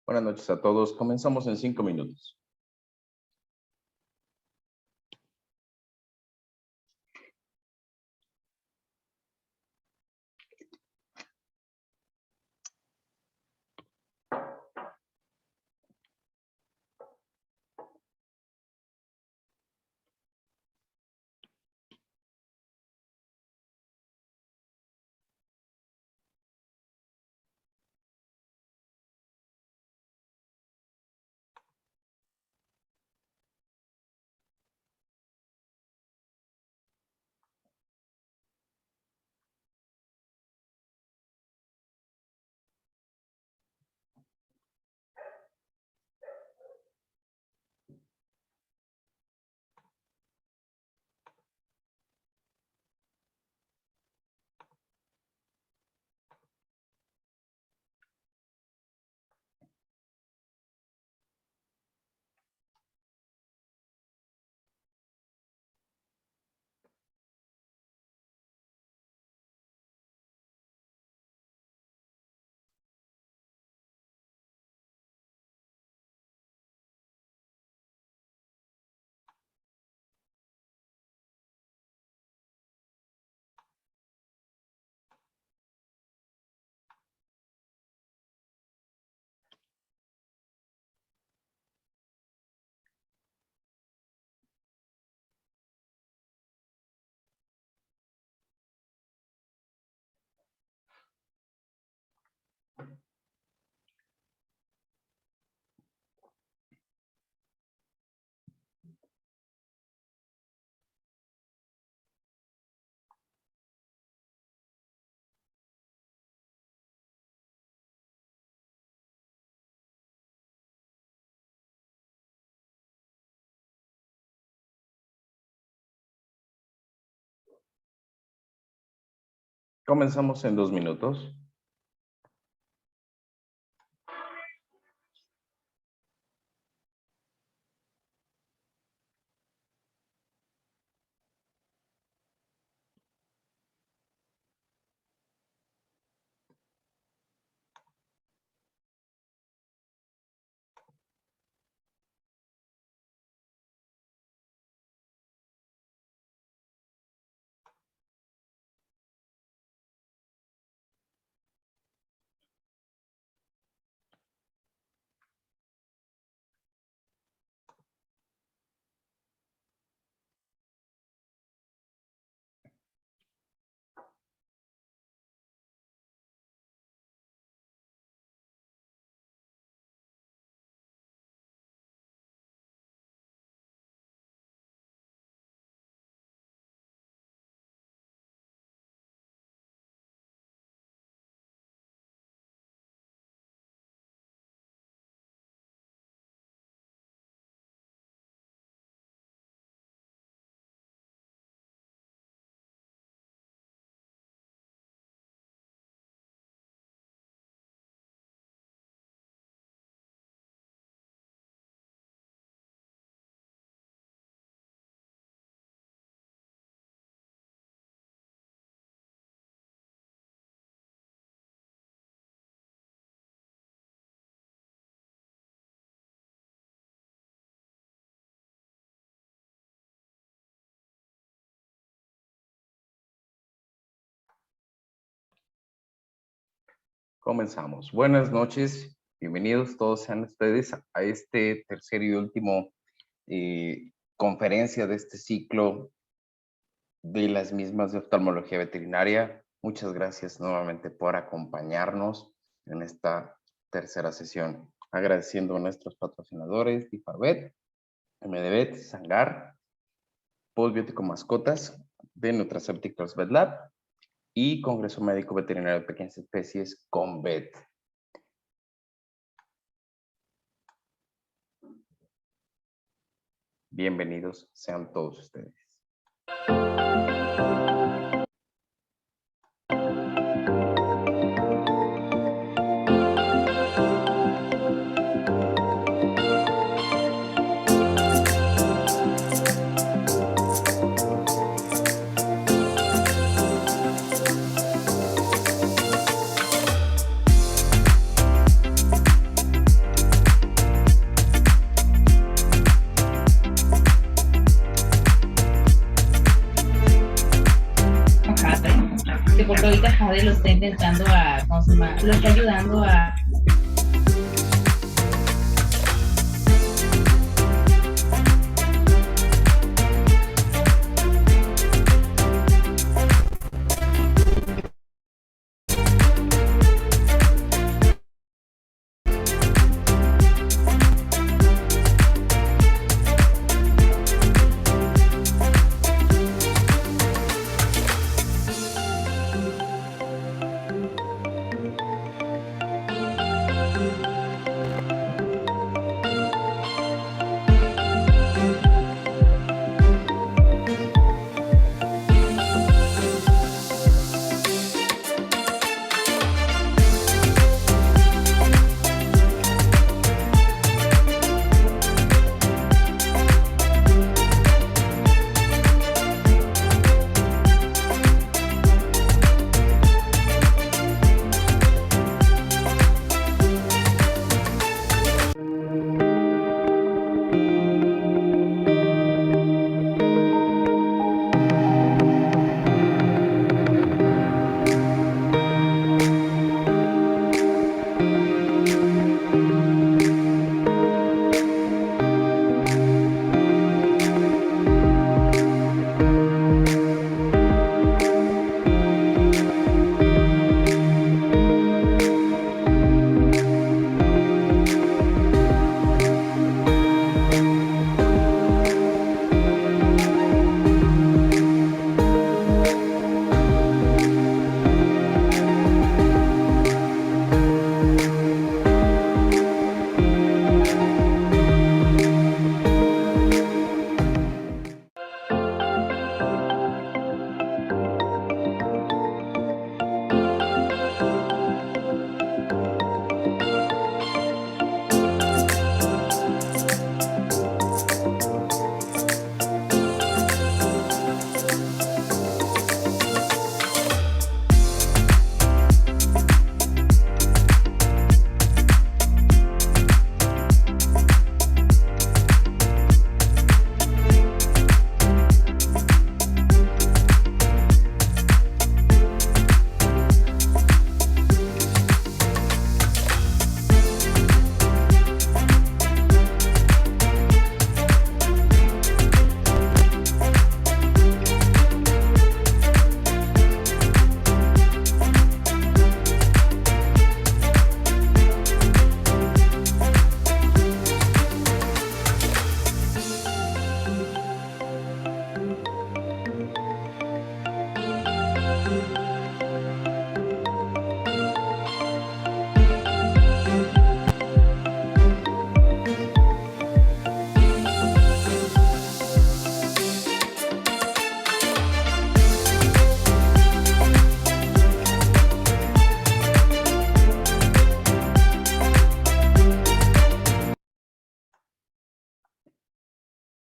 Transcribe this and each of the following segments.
Buenas noches a todos. Comenzamos en 5 minutos. Comenzamos en 2 minutos. Comenzamos. Buenas noches. Bienvenidos todos sean ustedes a este tercer y último conferencia de este ciclo de las mismas de oftalmología veterinaria. Muchas gracias nuevamente por acompañarnos en esta tercera sesión. Agradeciendo a nuestros patrocinadores, Difarbet, MDBet, Sangar, Postbiótico Mascotas, de Nutraceuticals VetLab y Congreso Médico Veterinario de Pequeñas Especies, CONVET. Bienvenidos sean todos ustedes. porque ahorita Jade lo está intentando a, ¿cómo se llama? Lo está ayudando a...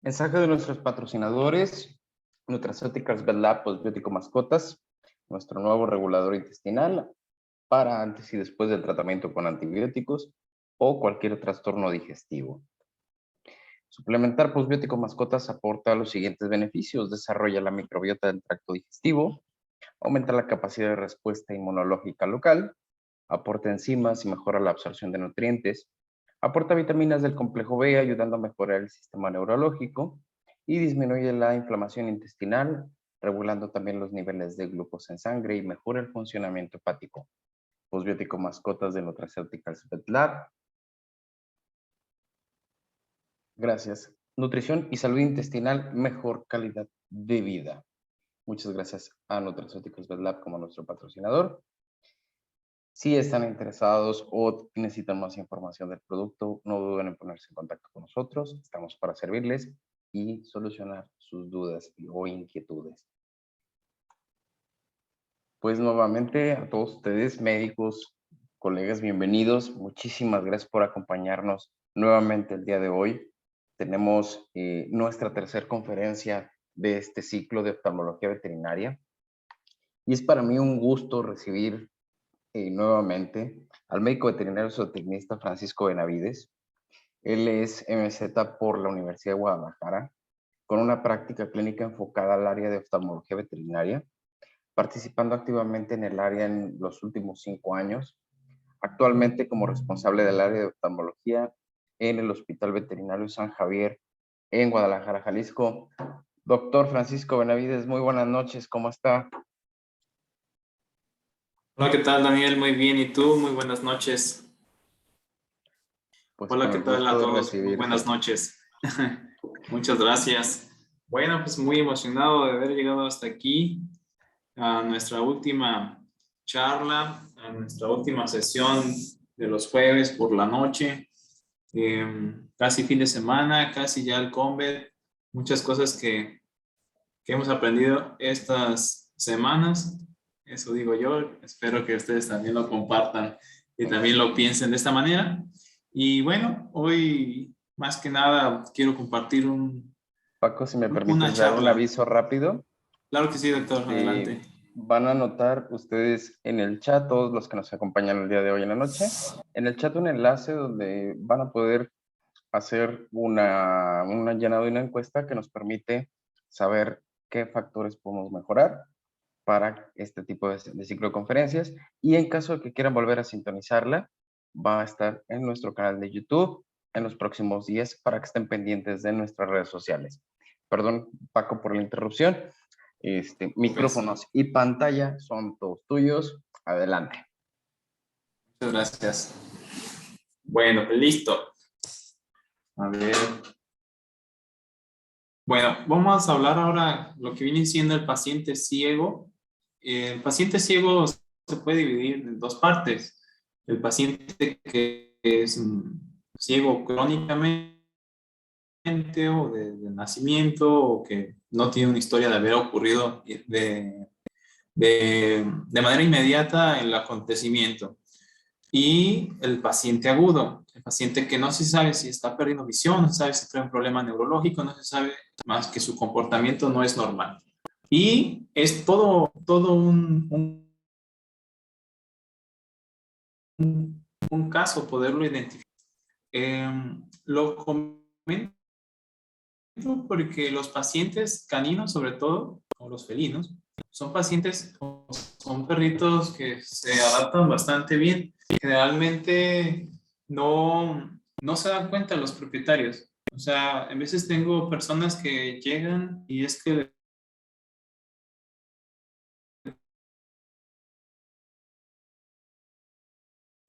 Mensaje de nuestros patrocinadores, Nutraceuticals Bedlab Postbiótico Mascotas, nuestro nuevo regulador intestinal para antes y después del tratamiento con antibióticos o cualquier trastorno digestivo. Suplementar postbiótico mascotas aporta los siguientes beneficios: desarrolla la microbiota del tracto digestivo, aumenta la capacidad de respuesta inmunológica local, aporta enzimas y mejora la absorción de nutrientes, aporta vitaminas del complejo B ayudando a mejorar el sistema neurológico y disminuye la inflamación intestinal, regulando también los niveles de glucosa en sangre y mejora el funcionamiento hepático. Postbiótico mascotas de Nutraceuticals Bedlab. Gracias. Nutrición y salud intestinal, mejor calidad de vida. Muchas gracias a Nutraceuticals Bedlab como nuestro patrocinador. Si están interesados o necesitan más información del producto, no duden en ponerse en contacto con nosotros. Estamos para servirles y solucionar sus dudas o inquietudes. Pues nuevamente a todos ustedes, médicos, colegas, bienvenidos. Muchísimas gracias por acompañarnos nuevamente el día de hoy. Tenemos nuestra tercera conferencia de este ciclo de oftalmología veterinaria. Y es para mí un gusto recibir nuevamente al médico veterinario zootecnista Francisco Benavides. Él es MZ por la Universidad de Guadalajara, con una práctica clínica enfocada al área de oftalmología veterinaria. participando activamente en el área en los últimos 5 años, actualmente como responsable del área de oftalmología en el Hospital Veterinario San Javier en Guadalajara, Jalisco. Doctor Francisco Benavides, muy buenas noches, ¿cómo está? Hola, ¿qué tal, Daniel? Muy bien, ¿y tú? Muy buenas noches. Pues Hola, con ¿qué el tal gusto a de todos? Muy buenas recibirte. noches. Muchas gracias. Bueno, pues muy emocionado de haber llegado hasta aquí, a nuestra última charla, a nuestra última sesión de los jueves por la noche. Casi fin de semana, casi ya el Convet. Muchas cosas que hemos aprendido estas semanas. Eso digo yo. Espero que ustedes también lo compartan y también lo piensen de esta manera. Y bueno, hoy más que nada quiero compartir Paco, si me una permites dar un charla. aviso rápido. Claro que sí, doctor, adelante. Van a notar ustedes en el chat, todos los que nos acompañan el día de hoy en la noche, en el chat un enlace donde van a poder hacer una llenado de una encuesta que nos permite saber qué factores podemos mejorar para este tipo de ciclo de conferencias. Y en caso de que quieran volver a sintonizarla, va a estar en nuestro canal de YouTube en los próximos días para que estén pendientes de nuestras redes sociales. Perdón, Paco, por la interrupción. Micrófonos y pantalla son todos tuyos. Adelante. Muchas gracias. Bueno, listo. A ver. Bueno, vamos a hablar ahora lo que viene siendo el paciente ciego. El paciente ciego se puede dividir en dos partes. El paciente que es ciego crónicamente o de nacimiento o que no tiene una historia de haber ocurrido de manera inmediata el acontecimiento. Y el paciente agudo, el paciente que no se sabe si está perdiendo visión, no se sabe si trae un problema neurológico, no se sabe más que su comportamiento no es normal. Y es todo un caso poderlo identificar. Lo comento porque los pacientes caninos, sobre todo, o los felinos, son pacientes, son perritos que se adaptan bastante bien. Generalmente no se dan cuenta los propietarios. O sea, a veces tengo personas que llegan y es que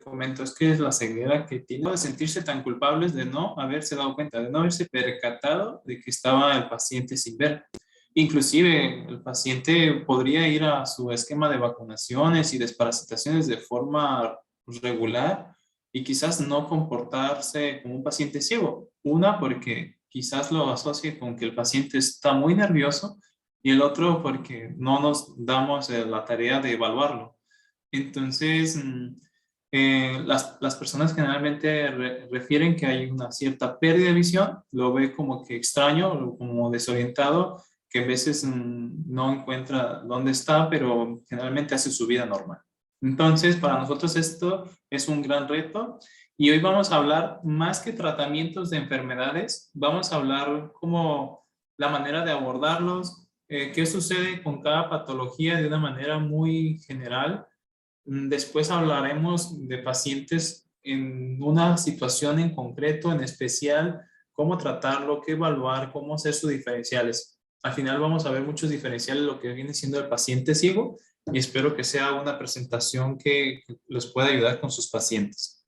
comento, es que es la ceguera que tiene de sentirse tan culpables de no haberse dado cuenta, de no haberse percatado de que estaba el paciente sin ver. Inclusive el paciente podría ir a su esquema de vacunaciones y desparasitaciones de forma regular y quizás no comportarse como un paciente ciego. Una, porque quizás lo asocie con que el paciente está muy nervioso y el otro porque no nos damos la tarea de evaluarlo. Entonces, las personas generalmente refieren que hay una cierta pérdida de visión, lo ve como que extraño, como desorientado, que a veces no encuentra dónde está, pero generalmente hace su vida normal. Entonces, para nosotros esto es un gran reto y hoy vamos a hablar más que tratamientos de enfermedades, vamos a hablar como la manera de abordarlos, qué sucede con cada patología de una manera muy general. Después hablaremos de pacientes en una situación en concreto, en especial, cómo tratarlo, qué evaluar, cómo hacer sus diferenciales. Al final vamos a ver muchos diferenciales de lo que viene siendo el paciente ciego y espero que sea una presentación que les pueda ayudar con sus pacientes.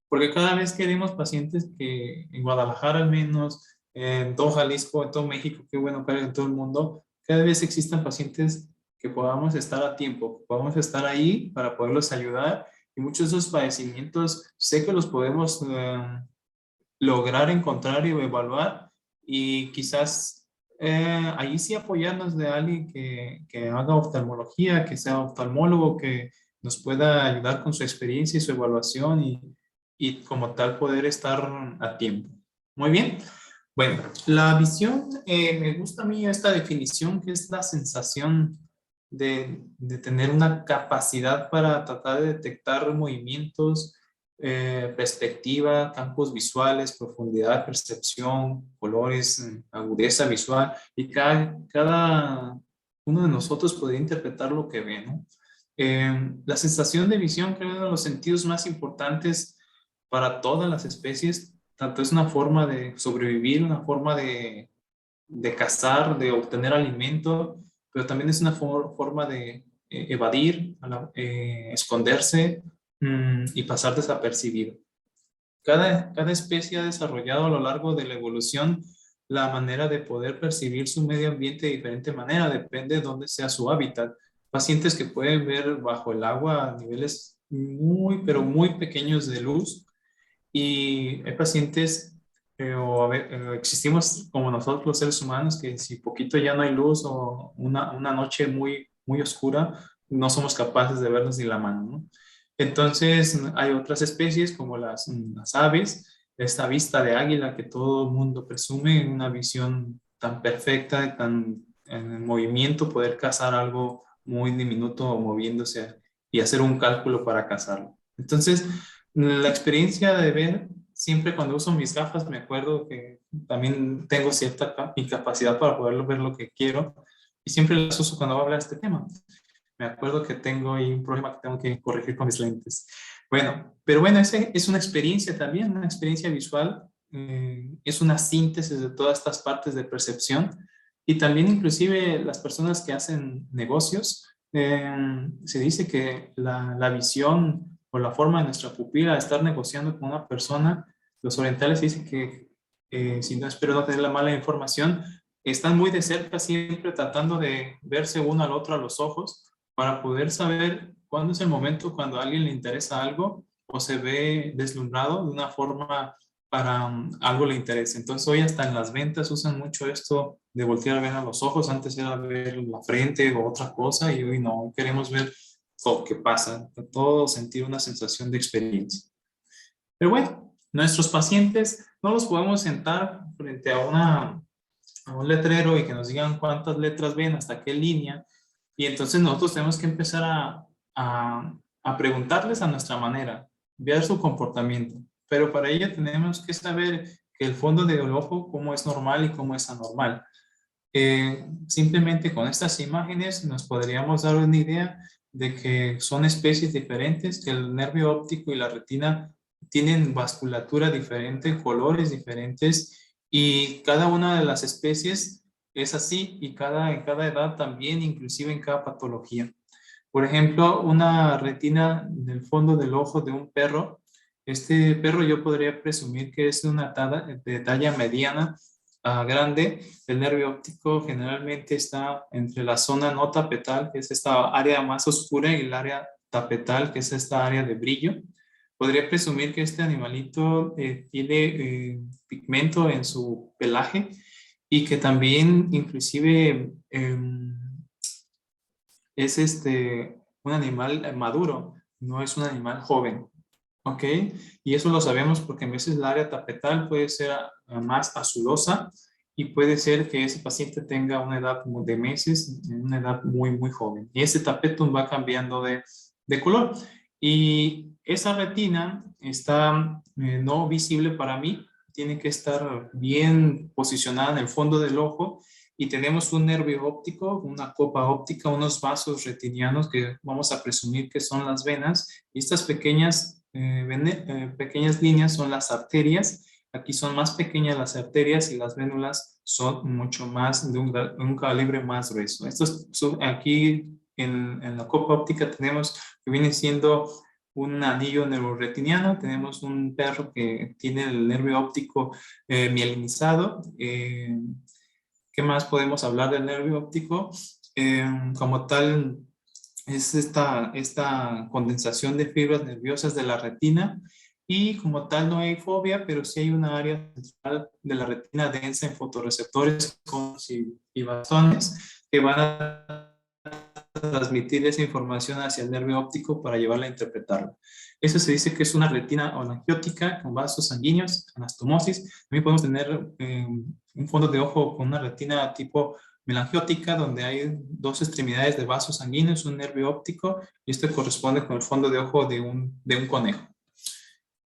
Porque cada vez que vemos pacientes que en Guadalajara al menos, en todo Jalisco, en todo México, qué bueno que hay en todo el mundo, cada vez existan pacientes que podamos estar a tiempo, que podamos estar ahí para poderlos ayudar. Y muchos de esos padecimientos sé que los podemos lograr encontrar y evaluar y quizás ahí sí apoyarnos de alguien que haga oftalmología, que sea oftalmólogo, que nos pueda ayudar con su experiencia y su evaluación y como tal poder estar a tiempo. Muy bien. Bueno, la visión, me gusta a mí esta definición que es la sensación de tener una capacidad para tratar de detectar movimientos, perspectiva, campos visuales, profundidad, percepción, colores, agudeza visual y cada uno de nosotros podría interpretar lo que ve, ¿no? La sensación de visión creo que es uno de los sentidos más importantes para todas las especies. Tanto es una forma de sobrevivir, una forma de cazar, de obtener alimento, pero también es una forma de evadir, esconderse y pasar desapercibido. Cada especie ha desarrollado a lo largo de la evolución la manera de poder percibir su medio ambiente de diferente manera, depende de dónde sea su hábitat. Pacientes que pueden ver bajo el agua a niveles muy, pero muy pequeños de luz, y hay pacientes, existimos como nosotros los seres humanos, que si poquito ya no hay luz o una noche muy, muy oscura, no somos capaces de vernos ni la mano, ¿no? Entonces hay otras especies como las aves, esta vista de águila que todo el mundo presume, una visión tan perfecta, tan en movimiento, poder cazar algo muy diminuto moviéndose y hacer un cálculo para cazarlo. Entonces, la experiencia de ver, siempre cuando uso mis gafas, me acuerdo que también tengo cierta incapacidad para poder ver lo que quiero, y siempre las uso cuando voy a hablar de este tema. Me acuerdo que tengo ahí un problema que tengo que corregir con mis lentes. Bueno, pero bueno, esa es una experiencia también, una experiencia visual. Es una síntesis de todas estas partes de percepción, y también inclusive las personas que hacen negocios, se dice que la visión o la forma de nuestra pupila de estar negociando con una persona, los orientales dicen que, si no espero no tener la mala información, están muy de cerca siempre tratando de verse uno al otro a los ojos para poder saber cuándo es el momento cuando a alguien le interesa algo o se ve deslumbrado de una forma para algo le interesa. Entonces hoy hasta en las ventas usan mucho esto de voltear a ver a los ojos. Antes era ver la frente o otra cosa, y hoy no, queremos ver lo que pasa, todo sentir una sensación de experiencia. Pero bueno, nuestros pacientes no los podemos sentar frente a un letrero y que nos digan cuántas letras ven, hasta qué línea, y entonces nosotros tenemos que empezar a preguntarles a nuestra manera, ver su comportamiento, pero para ello tenemos que saber que el fondo del ojo, cómo es normal y cómo es anormal. Simplemente con estas imágenes nos podríamos dar una idea de que son especies diferentes, que el nervio óptico y la retina tienen vasculatura diferente, colores diferentes, y cada una de las especies es así, y en cada edad también, inclusive en cada patología. Por ejemplo, una retina del fondo del ojo de un perro, este perro yo podría presumir que es de talla mediana a grande. El nervio óptico generalmente está entre la zona no tapetal, que es esta área más oscura, y el área tapetal, que es esta área de brillo. Podría presumir que este animalito tiene pigmento en su pelaje, y que también inclusive es un animal maduro, no es un animal joven. ¿Ok? Y eso lo sabemos porque a veces el área tapetal puede ser más azulosa, y puede ser que ese paciente tenga una edad de meses, una edad muy, muy joven. Y ese tapetum va cambiando de color. Y esa retina está no visible para mí, tiene que estar bien posicionada en el fondo del ojo, y tenemos un nervio óptico, una copa óptica, unos vasos retinianos que vamos a presumir que son las venas, y estas pequeñas líneas son las arterias. Aquí son más pequeñas las arterias, y las vénulas son mucho más de un calibre más grueso. Aquí en la copa óptica tenemos que viene siendo un anillo neuroretiniano, tenemos un perro que tiene el nervio óptico mielinizado. ¿Qué más podemos hablar del nervio óptico? Como tal, es esta condensación de fibras nerviosas de la retina, y como tal no hay fobia, pero sí hay una área central de la retina densa en fotorreceptores y bastones que van a transmitir esa información hacia el nervio óptico para llevarla a interpretarla. Eso se dice que es una retina angiótica con vasos sanguíneos, anastomosis. También podemos tener un fondo de ojo con una retina tipo melangiótica, donde hay dos extremidades de vasos sanguíneos, un nervio óptico, y esto corresponde con el fondo de ojo de un conejo.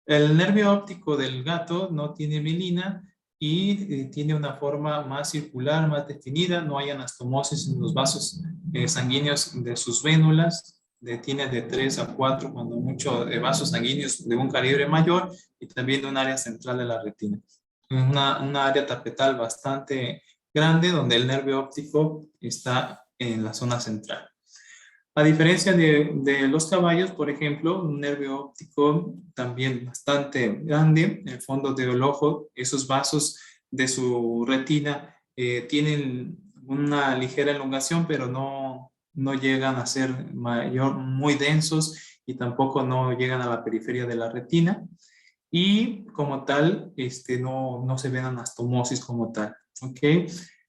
El nervio óptico del gato no tiene mielina, y tiene una forma más circular, más definida, no hay anastomosis en los vasos sanguíneos de sus vénulas, tiene de 3 a 4, cuando mucho, de vasos sanguíneos de un calibre mayor y también de un área central de la retina. Una área tapetal bastante grande donde el nervio óptico está en la zona central. A diferencia de los caballos, por ejemplo, un nervio óptico también bastante grande, en el fondo del ojo, esos vasos de su retina tienen una ligera elongación, pero no llegan a ser muy densos y tampoco no llegan a la periferia de la retina. Y como tal, no se ven anastomosis como tal, ¿ok?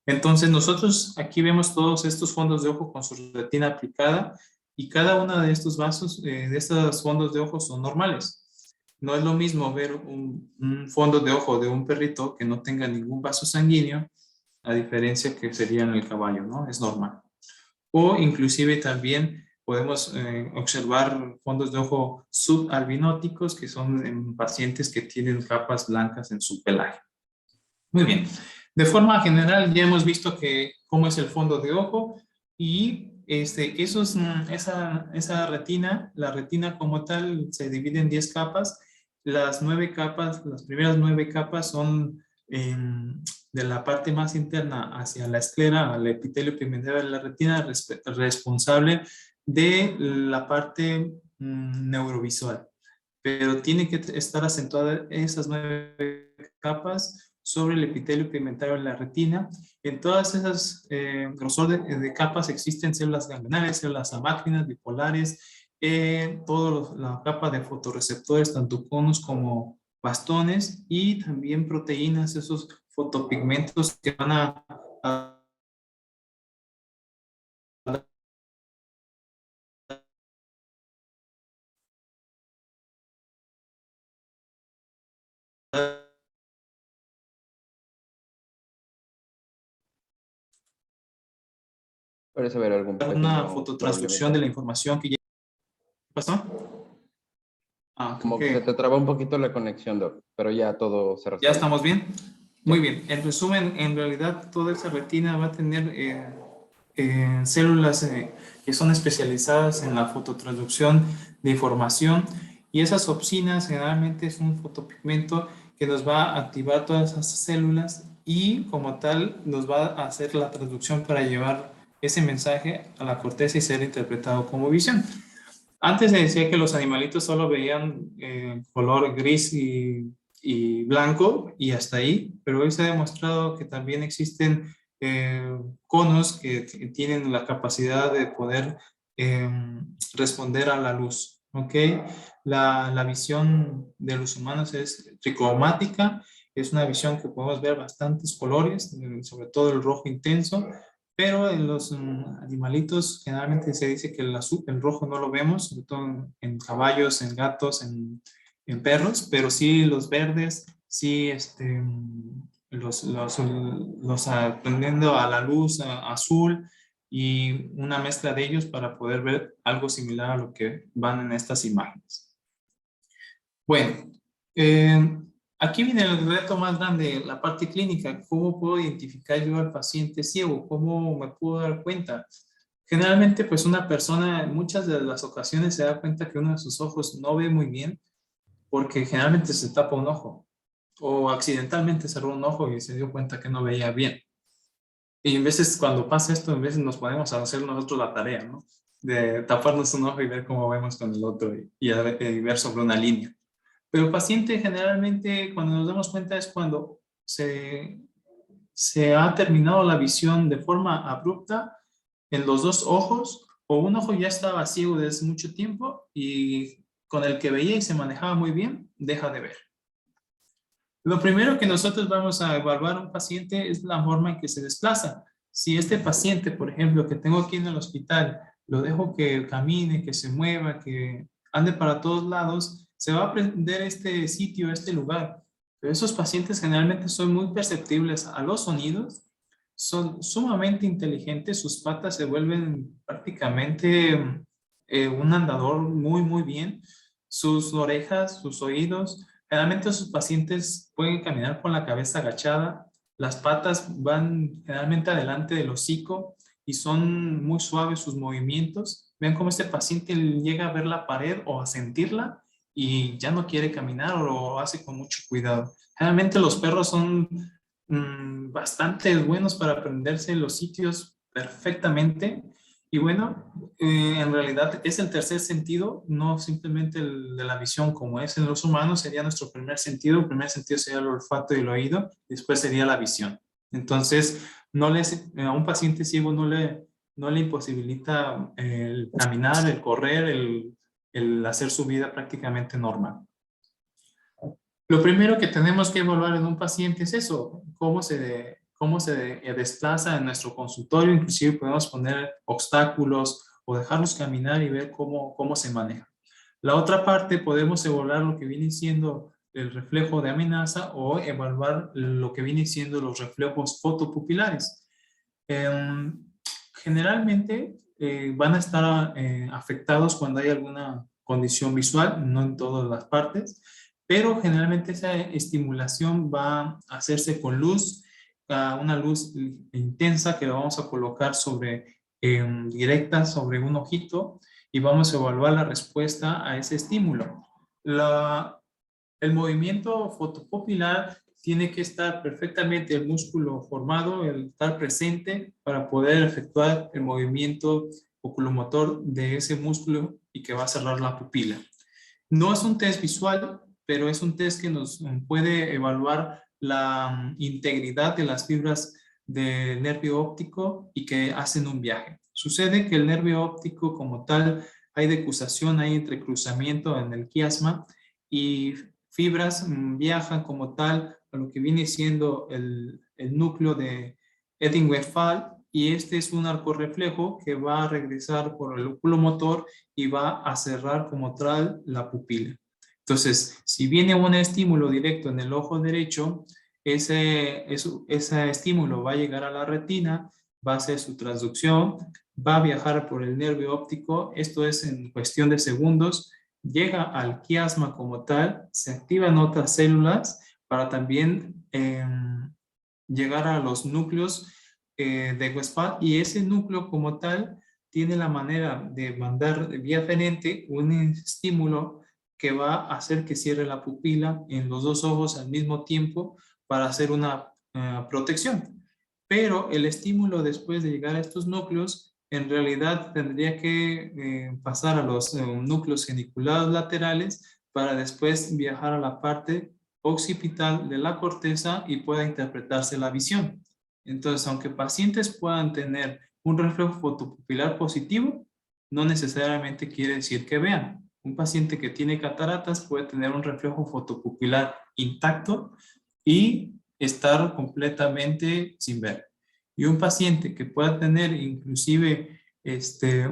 Entonces nosotros aquí vemos todos estos fondos de ojo con su retina aplicada y cada uno de estos vasos, de estos fondos de ojo son normales. No es lo mismo ver un fondo de ojo de un perrito que no tenga ningún vaso sanguíneo, a diferencia que sería en el caballo, ¿no? Es normal. O inclusive también podemos observar fondos de ojo subalbinóticos, que son en pacientes que tienen capas blancas en su pelaje. Muy bien. De forma general ya hemos visto cómo es el fondo de ojo y esa retina, la retina como tal se divide en 10 capas. Las 9 capas, las primeras 9 capas son de la parte más interna hacia la esclera, al epitelio pigmentario de la retina, responsable de la parte neurovisual. Pero tiene que estar acentuada esas 9 capas sobre el epitelio pigmentario de la retina. En todas esas grosor de capas existen células ganglionales, células amácrinas, bipolares, toda la capa de fotorreceptores, tanto conos como bastones, y también proteínas, esos fotopigmentos que van a Parece haber algún una pequeño fototransducción de la problemita. información que ya... ¿Qué pasó? Como que se Ok. te traba un poquito la conexión, Doc, pero ya todo se ¿Ya restablece. estamos bien? Muy Ya. bien. En resumen, en realidad toda esa retina va a tener células que son especializadas en la fototransducción de información, y esas opsinas generalmente es un fotopigmento que nos va a activar todas esas células y como tal nos va a hacer la traducción para llevar ese mensaje a la corteza y ser interpretado como visión. Antes se decía que los animalitos solo veían color gris y blanco y hasta ahí, pero hoy se ha demostrado que también existen conos que tienen la capacidad de poder eh, responder a la luz, ¿ok? La visión de los humanos es tricromática, es una visión que podemos ver bastantes colores, sobre todo el rojo intenso, pero en los animalitos generalmente se dice que el rojo no lo vemos, sobre todo en caballos, en gatos, en perros, pero sí los verdes, sí prendiendo a la luz azul y una mezcla de ellos para poder ver algo similar a lo que van en estas imágenes. Bueno, aquí viene el reto más grande, la parte clínica. ¿Cómo puedo identificar yo al paciente ciego? ¿Cómo me puedo dar cuenta? Generalmente, pues una persona en muchas de las ocasiones se da cuenta que uno de sus ojos no ve muy bien porque generalmente se tapa un ojo o accidentalmente cerró un ojo y se dio cuenta que no veía bien. Y en veces cuando pasa esto, en veces nos ponemos a hacer nosotros la tarea, ¿no? De taparnos un ojo y ver cómo vemos con el otro y ver sobre una línea. Pero el paciente generalmente cuando nos damos cuenta es cuando se ha terminado la visión de forma abrupta en los dos ojos, o un ojo ya estaba ciego desde mucho tiempo y con el que veía y se manejaba muy bien, deja de ver. Lo primero que nosotros vamos a evaluar a un paciente es la forma en que se desplaza. Si este paciente, por ejemplo, que tengo aquí en el hospital, lo dejo que camine, que se mueva, que ande para todos lados, se va a aprender este sitio, este lugar. Pero esos pacientes generalmente son muy perceptibles a los sonidos, son sumamente inteligentes, sus patas se vuelven prácticamente un andador muy, muy bien, sus orejas, sus oídos. Generalmente esos pacientes pueden caminar con la cabeza agachada, las patas van generalmente adelante del hocico y son muy suaves sus movimientos. Vean cómo este paciente llega a ver la pared o a sentirla y ya no quiere caminar o lo hace con mucho cuidado. Generalmente los perros son bastante buenos para aprenderse los sitios perfectamente. Y bueno, en realidad es el tercer sentido, no simplemente el de la visión como es en los humanos, sería nuestro primer sentido. El primer sentido sería el olfato y el oído, después sería la visión. Entonces, a un paciente ciego no le imposibilita el caminar, el correr, el hacer su vida prácticamente normal. Lo primero que tenemos que evaluar en un paciente es eso, cómo se desplaza en nuestro consultorio. Inclusive podemos poner obstáculos o dejarlos caminar y ver cómo se maneja. La otra parte, podemos evaluar lo que viene siendo el reflejo de amenaza o evaluar lo que viene siendo los reflejos fotopupilares. Generalmente van a estar afectados cuando hay alguna condición visual, no en todas las partes, pero generalmente esa estimulación va a hacerse con luz, una luz intensa que la vamos a colocar directa sobre un ojito y vamos a evaluar la respuesta a ese estímulo. El movimiento fotopupilar tiene que estar perfectamente el músculo formado, el estar presente para poder efectuar el movimiento oculomotor de ese músculo y que va a cerrar la pupila. No es un test visual, pero es un test que nos puede evaluar la integridad de las fibras del nervio óptico y que hacen un viaje. Sucede que el nervio óptico como tal, hay decusación, hay entrecruzamiento en el quiasma y fibras viajan como tal a lo que viene siendo el núcleo de Ellington-Westphal, y este es un arco reflejo que va a regresar por el oculomotor y va a cerrar como tal la pupila. Entonces, si viene un estímulo directo en el ojo derecho, ese estímulo va a llegar a la retina, va a hacer su transducción, va a viajar por el nervio óptico, esto es en cuestión de segundos, llega al quiasma como tal, se activan otras células para también llegar a los núcleos de Westphal, y ese núcleo como tal tiene la manera de mandar vía aferente un estímulo que va a hacer que cierre la pupila en los dos ojos al mismo tiempo para hacer una protección. Pero el estímulo después de llegar a estos núcleos en realidad tendría que pasar a los núcleos geniculados laterales para después viajar a la parte occipital de la corteza y pueda interpretarse la visión. Entonces, aunque pacientes puedan tener un reflejo fotopupilar positivo, no necesariamente quiere decir que vean. Un paciente que tiene cataratas puede tener un reflejo fotopupilar intacto y estar completamente sin ver. Y un paciente que pueda tener inclusive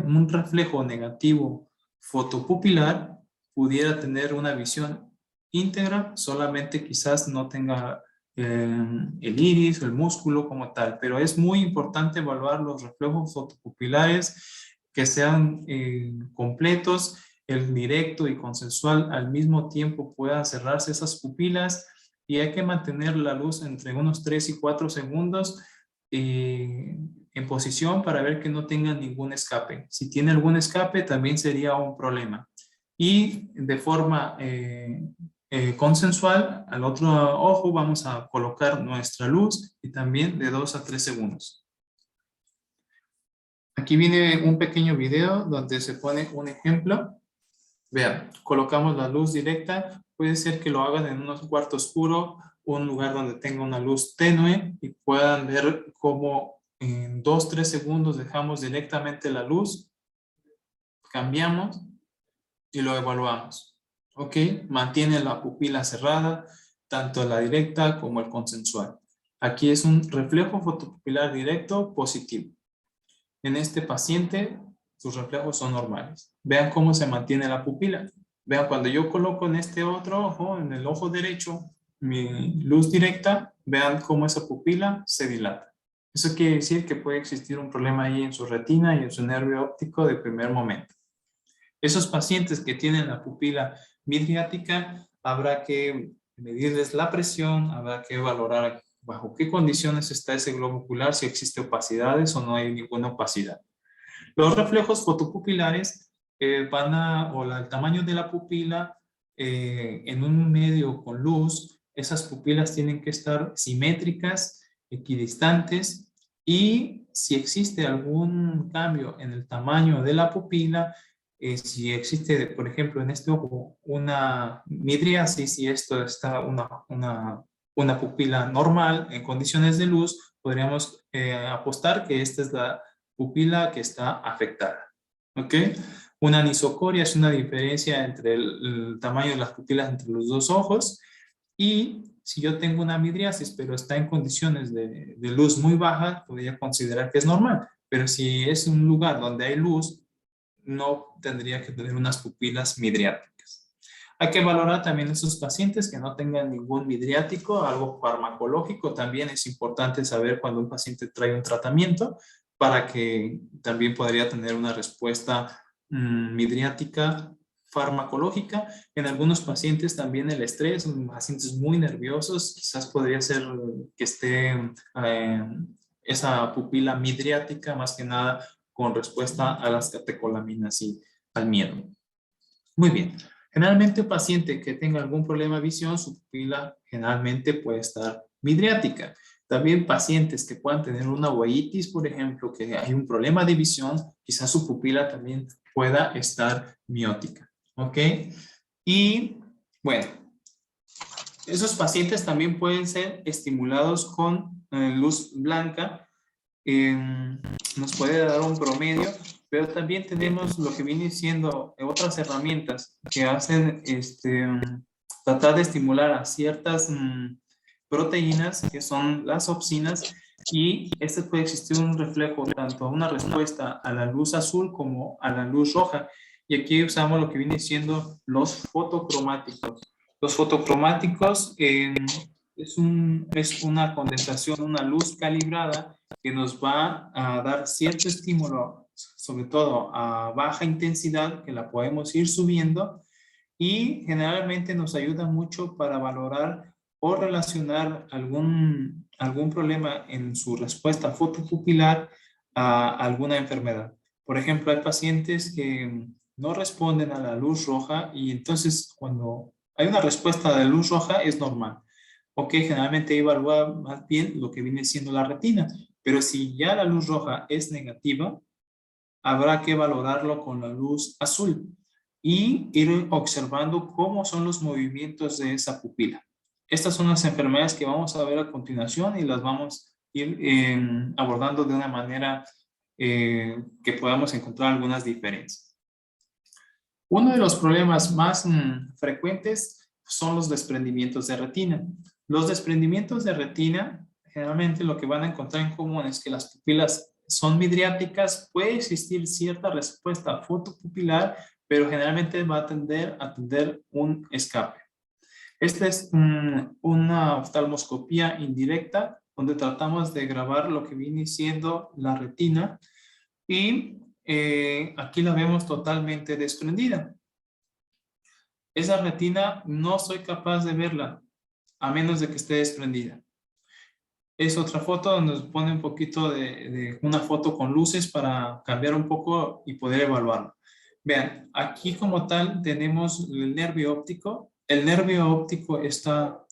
un reflejo negativo fotopupilar pudiera tener una visión íntegra, solamente quizás no tenga el iris o el músculo como tal, pero es muy importante evaluar los reflejos fotopupilares que sean completos, el directo y consensual al mismo tiempo puedan cerrarse esas pupilas, y hay que mantener la luz entre unos 3 y 4 segundos en posición para ver que no tenga ningún escape. Si tiene algún escape también sería un problema. Y de forma consensual, al otro ojo vamos a colocar nuestra luz y también de 2 a 3 segundos. Aquí viene un pequeño video donde se pone un ejemplo. Vean, colocamos la luz directa. Puede ser que lo hagan en un cuarto oscuro, un lugar donde tenga una luz tenue y puedan ver cómo en 2-3 segundos dejamos directamente la luz, cambiamos y lo evaluamos. ¿Ok? Mantiene la pupila cerrada, tanto la directa como el consensual. Aquí es un reflejo fotopupilar directo positivo. En este paciente, sus reflejos son normales. Vean cómo se mantiene la pupila. Vean, cuando yo coloco en este otro ojo, en el ojo derecho, mi luz directa, vean cómo esa pupila se dilata. Eso quiere decir que puede existir un problema ahí en su retina y en su nervio óptico de primer momento. Esos pacientes que tienen la pupila midriática, habrá que medirles la presión, habrá que valorar bajo qué condiciones está ese globo ocular, si existe opacidades o no hay ninguna opacidad. Los reflejos fotopupilares el tamaño de la pupila en un medio con luz, esas pupilas tienen que estar simétricas, equidistantes, y si existe algún cambio en el tamaño de la pupila, si existe, por ejemplo, en este ojo una midriasis y esto está una pupila normal en condiciones de luz, podríamos apostar que esta es la pupila que está afectada. ¿Ok? Una anisocoria es una diferencia entre el tamaño de las pupilas entre los dos ojos, y si yo tengo una midriasis pero está en condiciones de luz muy baja, podría considerar que es normal, pero si es un lugar donde hay luz, no tendría que tener unas pupilas midriáticas. Hay que valorar también esos pacientes que no tengan ningún midriático, algo farmacológico. También es importante saber cuando un paciente trae un tratamiento para que también podría tener una respuesta midriática farmacológica. En algunos pacientes también el estrés, en pacientes muy nerviosos, quizás podría ser que esté esa pupila midriática más que nada con respuesta a las catecolaminas y al miedo. Muy bien. Generalmente un paciente que tenga algún problema de visión, su pupila generalmente puede estar midriática. También pacientes que puedan tener una uveitis, por ejemplo, que hay un problema de visión, quizás su pupila también pueda estar miótica. ¿Ok? Y bueno, esos pacientes también pueden ser estimulados con luz blanca. Nos puede dar un promedio, pero también tenemos lo que viene siendo otras herramientas que hacen tratar de estimular a ciertas proteínas que son las opsinas, y este puede existir un reflejo, tanto una respuesta a la luz azul como a la luz roja. Y aquí usamos lo que viene siendo los fotocromáticos. Los fotocromáticos es una condensación, una luz calibrada que nos va a dar cierto estímulo, sobre todo a baja intensidad, que la podemos ir subiendo, y generalmente nos ayuda mucho para valorar o relacionar algún problema en su respuesta fotopupilar a alguna enfermedad. Por ejemplo, hay pacientes que no responden a la luz roja, y entonces cuando hay una respuesta de luz roja es normal. Ok, generalmente evalúa más bien lo que viene siendo la retina, pero si ya la luz roja es negativa, habrá que valorarlo con la luz azul y ir observando cómo son los movimientos de esa pupila. Estas son las enfermedades que vamos a ver a continuación y las vamos a ir abordando de una manera que podamos encontrar algunas diferencias. Uno de los problemas más frecuentes son los desprendimientos de retina. Los desprendimientos de retina, generalmente lo que van a encontrar en común es que las pupilas son midriáticas, puede existir cierta respuesta fotopupilar, pero generalmente va a tender a tener un escape. Esta es una oftalmoscopía indirecta, donde tratamos de grabar lo que viene siendo la retina, y aquí la vemos totalmente desprendida. Esa retina no soy capaz de verla a menos de que esté desprendida. Es otra foto donde nos pone un poquito de una foto con luces para cambiar un poco y poder evaluarlo. Vean, aquí como tal tenemos el nervio óptico. El nervio óptico está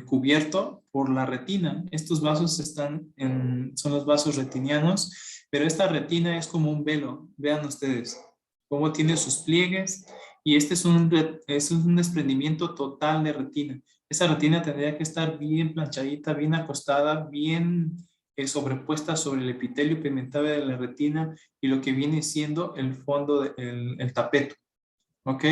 cubierto por la retina. Estos vasos son los vasos retinianos, pero esta retina es como un velo. Vean ustedes cómo tiene sus pliegues, y este es un desprendimiento total de retina. Esa retina tendría que estar bien planchadita, bien acostada, bien sobrepuesta sobre el epitelio pigmentado de la retina y lo que viene siendo el fondo, el tapeto. ¿Ok?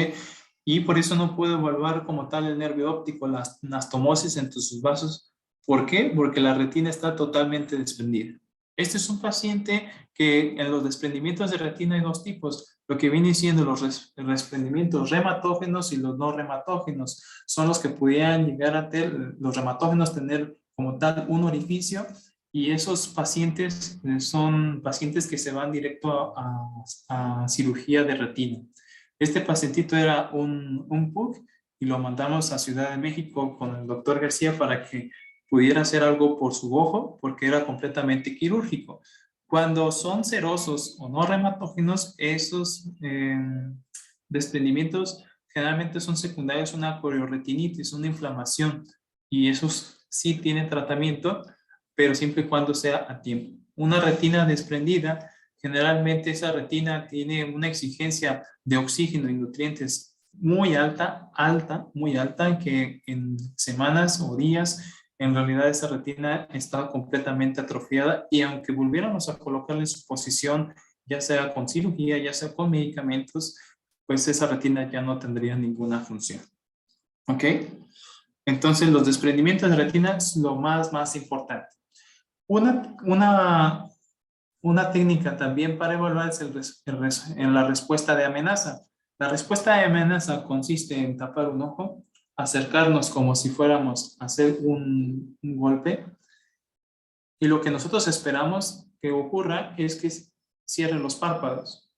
Y por eso no puedo evaluar como tal el nervio óptico, la anastomosis entre sus vasos. ¿Por qué? Porque la retina está totalmente desprendida. Este es un paciente que en los desprendimientos de retina hay dos tipos. Lo que viene siendo los desprendimientos rematógenos y los no rematógenos. Son los que pudieran llegar a tener, los rematógenos, tener como tal un orificio, y esos pacientes son pacientes que se van directo a cirugía de retina. Este pacientito era un PUC y lo mandamos a Ciudad de México con el doctor García para que pudiera hacer algo por su ojo, porque era completamente quirúrgico. Cuando son serosos o no reumatógenos, esos desprendimientos generalmente son secundarios a una corioretinitis, una inflamación, y esos sí tienen tratamiento, pero siempre y cuando sea a tiempo. Una retina desprendida, generalmente esa retina tiene una exigencia de oxígeno y nutrientes muy alta, muy alta, que en semanas o días, en realidad esa retina está completamente atrofiada, y aunque volviéramos a colocarle en su posición, ya sea con cirugía, ya sea con medicamentos, pues esa retina ya no tendría ninguna función. ¿Ok? Entonces, los desprendimientos de retina es lo más importante. Una técnica también para evaluar es en la respuesta de amenaza. La respuesta de amenaza consiste en tapar un ojo, acercarnos como si fuéramos a hacer un golpe, y lo que nosotros esperamos que ocurra es que cierre los párpados.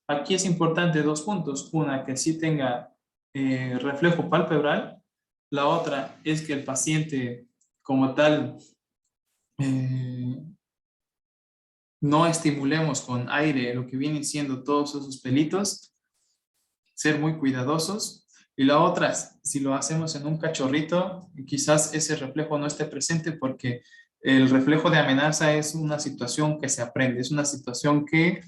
Aquí es importante dos puntos. Una, que sí tenga reflejo palpebral. La otra es que el paciente como tal no estimulemos con aire lo que vienen siendo todos esos pelitos. Ser muy cuidadosos. Y la otra, si lo hacemos en un cachorrito, quizás ese reflejo no esté presente, porque el reflejo de amenaza es una situación que se aprende, es una situación que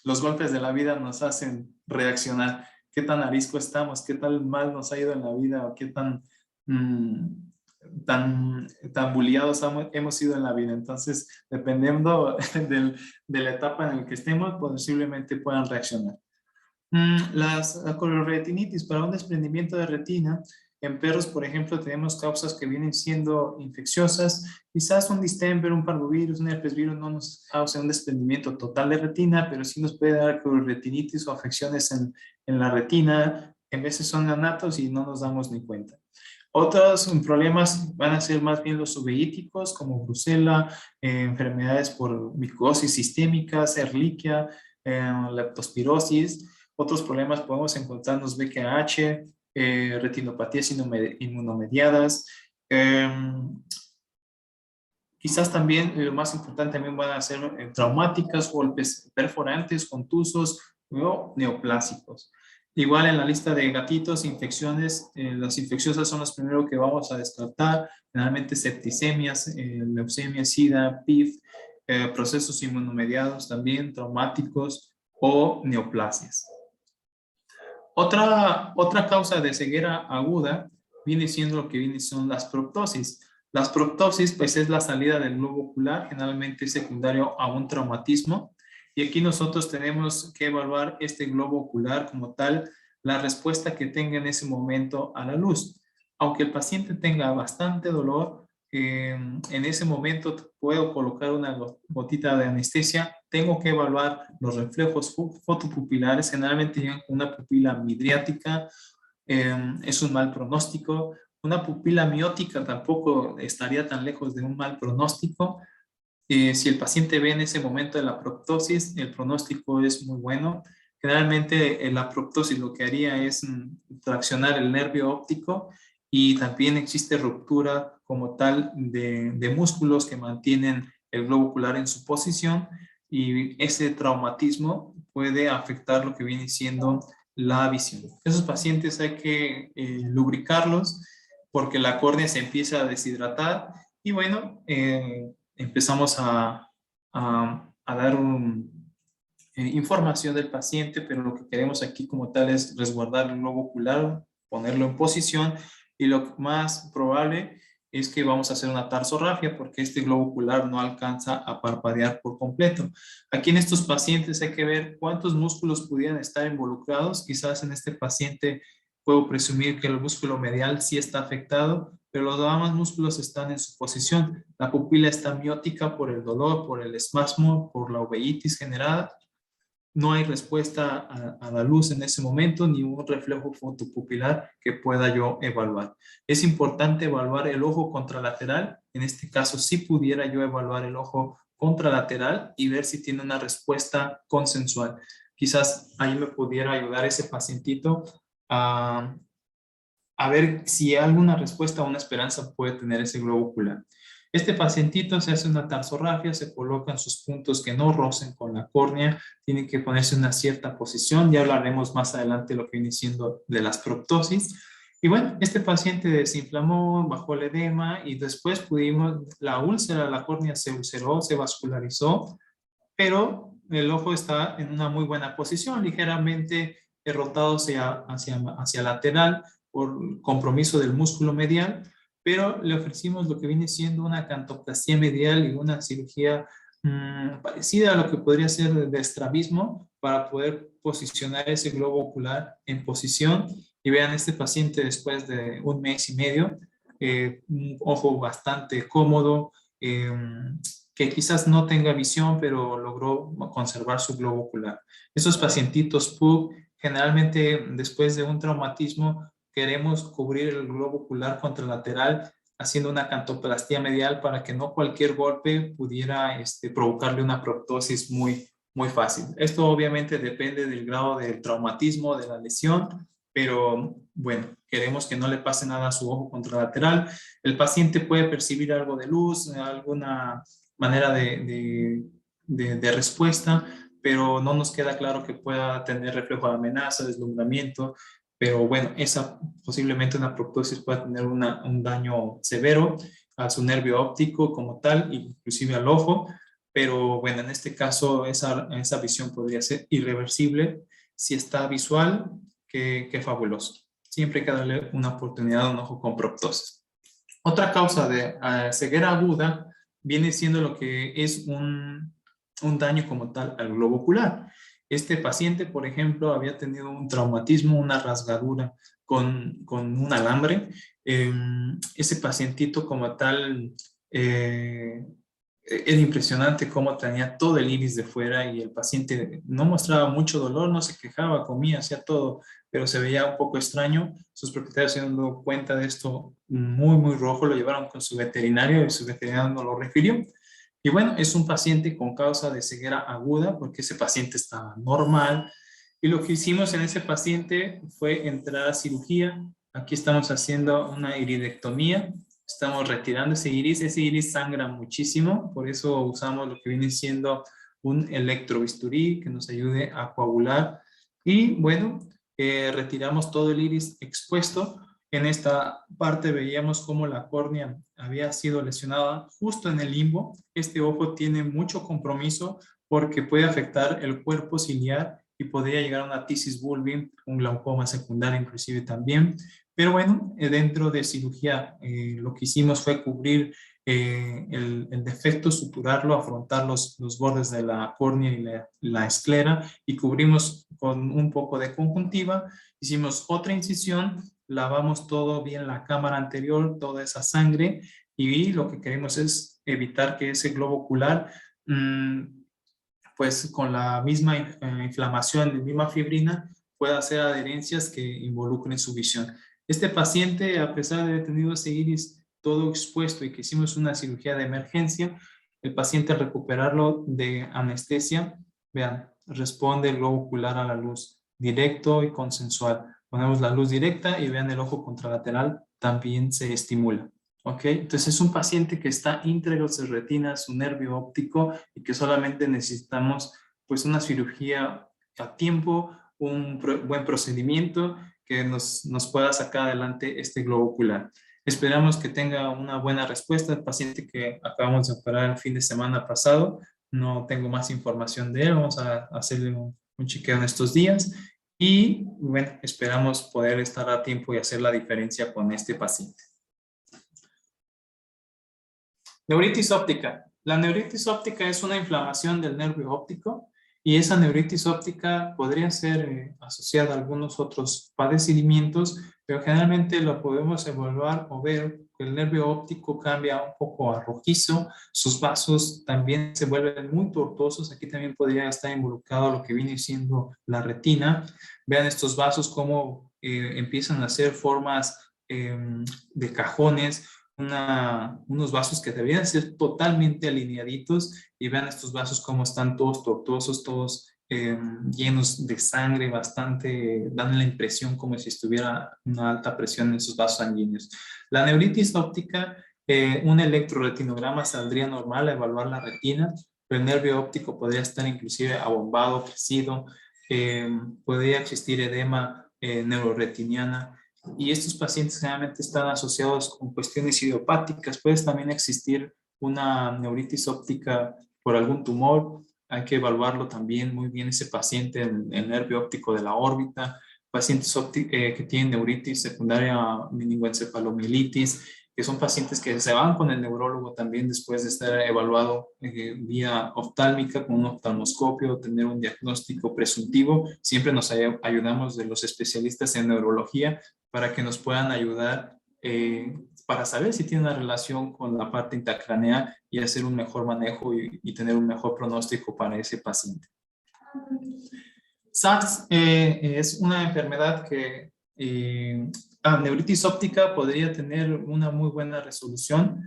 los golpes de la vida nos hacen reaccionar. Qué tan arisco estamos, qué tan mal nos ha ido en la vida, o qué tan bulliados hemos sido en la vida. Entonces, dependiendo de la etapa en la que estemos, posiblemente puedan reaccionar. La corioretinitis para un desprendimiento de retina. En perros, por ejemplo, tenemos causas que vienen siendo infecciosas. Quizás un distemper, un parvovirus, un herpesvirus no nos cause un desprendimiento total de retina, pero sí nos puede dar corioretinitis o afecciones en la retina. En veces son neonatos y no nos damos ni cuenta. Otros problemas van a ser más bien los uveíticos, como brucela, enfermedades por micosis sistémicas, ehrlichia, leptospirosis. Otros problemas podemos encontrarnos VQH, retinopatías inmunomediadas. Quizás también, lo más importante, también van a ser traumáticas, golpes perforantes, contusos o neoplásicos. Igual en la lista de gatitos, infecciones, las infecciosas son los primeros que vamos a descartar. Generalmente septicemias, leucemia, SIDA, PIF, procesos inmunomediados también, traumáticos o neoplasias. Otra causa de ceguera aguda viene siendo lo que son las proptosis. Las proptosis, pues, es la salida del globo ocular, generalmente secundario a un traumatismo. Y aquí nosotros tenemos que evaluar este globo ocular como tal, la respuesta que tenga en ese momento a la luz. Aunque el paciente tenga bastante dolor, en ese momento puedo colocar una gotita de anestesia. Tengo que evaluar los reflejos fotopupilares, generalmente llegan con una pupila midriática, es un mal pronóstico. Una pupila miótica tampoco estaría tan lejos de un mal pronóstico. Si el paciente ve en ese momento de la proptosis, el pronóstico es muy bueno. Generalmente la proptosis lo que haría es traccionar el nervio óptico, y también existe ruptura como tal de músculos que mantienen el globo ocular en su posición, y ese traumatismo puede afectar lo que viene siendo la visión. Esos pacientes hay que lubricarlos, porque la córnea se empieza a deshidratar, y bueno, empezamos a dar información del paciente, pero lo que queremos aquí como tal es resguardar el globo ocular, ponerlo en posición, y lo más probable es que vamos a hacer una tarsorrafia, porque este globo ocular no alcanza a parpadear por completo. Aquí en estos pacientes hay que ver cuántos músculos pudieran estar involucrados. Quizás en este paciente puedo presumir que el músculo medial sí está afectado, pero los demás músculos están en su posición. La pupila está miótica por el dolor, por el espasmo, por la uveitis generada. No hay respuesta a la luz en ese momento, ni un reflejo fotopupilar que pueda yo evaluar. Es importante evaluar el ojo contralateral. En este caso, si pudiera yo evaluar el ojo contralateral y ver si tiene una respuesta consensual. Quizás ahí me pudiera ayudar ese pacientito a a ver si alguna respuesta o una esperanza puede tener ese globo ocular. Este pacientito se hace una tarsorrafia, se colocan sus puntos que no rocen con la córnea, tiene que ponerse en una cierta posición, ya hablaremos más adelante de lo que viene siendo de las proptosis. Y bueno, este paciente desinflamó, bajó el edema y después la úlcera, la córnea se ulceró, se vascularizó, pero el ojo está en una muy buena posición, ligeramente rotado hacia lateral por compromiso del músculo medial, pero le ofrecimos lo que viene siendo una cantoplastía medial y una cirugía parecida a lo que podría ser de estrabismo para poder posicionar ese globo ocular en posición. Y vean este paciente después de 1 mes y medio, un ojo bastante cómodo, que quizás no tenga visión, pero logró conservar su globo ocular. Esos pacientitos PUC, generalmente después de un traumatismo, queremos cubrir el globo ocular contralateral haciendo una cantoplastía medial para que no cualquier golpe pudiera provocarle una proptosis muy, muy fácil. Esto obviamente depende del grado del traumatismo, de la lesión, pero bueno, queremos que no le pase nada a su ojo contralateral. El paciente puede percibir algo de luz, alguna manera de respuesta, pero no nos queda claro que pueda tener reflejo de amenaza, deslumbramiento, pero bueno, esa posiblemente una proptosis pueda tener un daño severo a su nervio óptico como tal, inclusive al ojo, pero bueno, en este caso esa visión podría ser irreversible. Si está visual, qué fabuloso. Siempre hay que darle una oportunidad a un ojo con proptosis. Otra causa de ceguera aguda viene siendo lo que es un daño como tal al globo ocular. Este paciente, por ejemplo, había tenido un traumatismo, una rasgadura con un alambre. Ese pacientito como tal, era impresionante cómo tenía todo el iris de fuera y el paciente no mostraba mucho dolor, no se quejaba, comía, hacía todo, pero se veía un poco extraño. Sus propietarios se dieron cuenta de esto muy, muy rojo, lo llevaron con su veterinario y su veterinario no lo refirió. Y bueno, es un paciente con causa de ceguera aguda porque ese paciente estaba normal. Y lo que hicimos en ese paciente fue entrar a cirugía. Aquí estamos haciendo una iridectomía. Estamos retirando ese iris sangra muchísimo, por eso usamos lo que viene siendo un electrobisturí que nos ayude a coagular. Y bueno, retiramos todo el iris expuesto. En esta parte veíamos cómo la córnea había sido lesionada justo en el limbo. Este ojo tiene mucho compromiso porque puede afectar el cuerpo ciliar y podría llegar a una tisis bulbi, un glaucoma secundario inclusive también. Pero bueno, dentro de cirugía lo que hicimos fue cubrir el defecto, suturarlo, afrontar los bordes de la córnea y la esclera y cubrimos con un poco de conjuntiva. Hicimos otra incisión, lavamos todo bien la cámara anterior, toda esa sangre y lo que queremos es evitar que ese globo ocular, pues con la misma inflamación, la misma fibrina, pueda hacer adherencias que involucren su visión. Este paciente, a pesar de haber tenido ese iris todo expuesto y que hicimos una cirugía de emergencia, el paciente al recuperarlo de anestesia, vean, responde el globo ocular a la luz, directo y consensual. Ponemos la luz directa y vean el ojo contralateral también se estimula. ¿Ok? Entonces es un paciente que está íntegro su retina, su nervio óptico y que solamente necesitamos pues una cirugía a tiempo, un buen procedimiento que nos pueda sacar adelante este globo ocular. Esperamos que tenga una buena respuesta. El paciente que acabamos de operar el fin de semana pasado, no tengo más información de él, vamos a hacerle un chequeo en estos días y bueno, esperamos poder estar a tiempo y hacer la diferencia con este paciente. Neuritis óptica. La neuritis óptica es una inflamación del nervio óptico y esa neuritis óptica podría ser asociada a algunos otros padecimientos, pero generalmente lo podemos evaluar o ver que el nervio óptico cambia un poco a rojizo, sus vasos también se vuelven muy tortuosos, aquí también podría estar involucrado lo que viene siendo la retina. Vean estos vasos cómo empiezan a hacer formas de cajones, unos vasos que deberían ser totalmente alineaditos y vean estos vasos como están todos tortuosos, todos llenos de sangre, bastante, dan la impresión como si estuviera una alta presión en sus vasos sanguíneos. La neuritis óptica, un electroretinograma saldría normal a evaluar la retina, pero el nervio óptico podría estar inclusive abombado, crecido, podría existir edema neuroretiniana, y estos pacientes generalmente están asociados con cuestiones idiopáticas. Puede también existir una neuritis óptica por algún tumor. Hay que evaluarlo también muy bien ese paciente, el nervio óptico de la órbita, pacientes que tienen neuritis secundaria meningoencefalomielitis, que son pacientes que se van con el neurólogo también después de estar evaluado vía oftálmica con un oftalmoscopio, tener un diagnóstico presuntivo. Siempre nos ayudamos de los especialistas en neurología para que nos puedan ayudar para saber si tiene una relación con la parte intracraneal y hacer un mejor manejo y tener un mejor pronóstico para ese paciente. SARS es una enfermedad que neuritis óptica podría tener una muy buena resolución,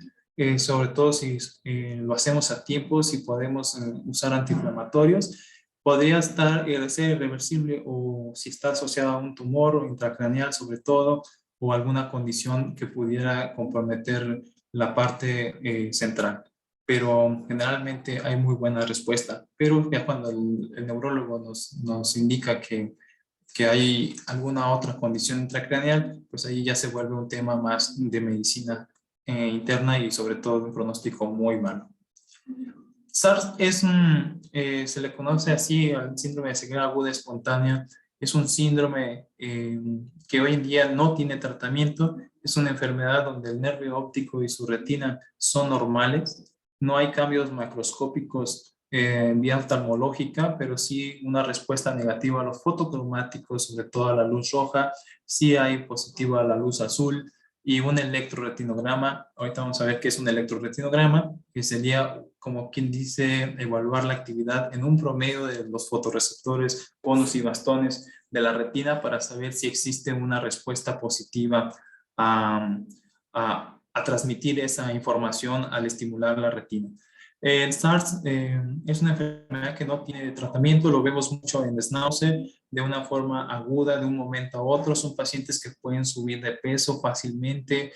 sobre todo si lo hacemos a tiempo, si podemos usar antiinflamatorios. Podría ser irreversible o si está asociada a un tumor o intracraneal sobre todo, o alguna condición que pudiera comprometer la parte central. Pero generalmente hay muy buena respuesta. Pero ya cuando el neurólogo nos indica que hay alguna otra condición intracraneal, pues ahí ya se vuelve un tema más de medicina interna y sobre todo un pronóstico muy malo. SARS se le conoce así al síndrome de ceguera aguda espontánea. Es un síndrome que hoy en día no tiene tratamiento. Es una enfermedad donde el nervio óptico y su retina son normales. No hay cambios macroscópicos vía oftalmológica, pero sí una respuesta negativa a los fotocromáticos, sobre todo a la luz roja. Sí hay positivo a la luz azul y un electroretinograma. Ahorita vamos a ver qué es un electroretinograma, que sería, como quien dice, evaluar la actividad en un promedio de los fotorreceptores, conos y bastones de la retina para saber si existe una respuesta positiva a transmitir esa información al estimular la retina. El SARS es una enfermedad que no tiene tratamiento, lo vemos mucho en Schnauzer, de una forma aguda, de un momento a otro. Son pacientes que pueden subir de peso fácilmente,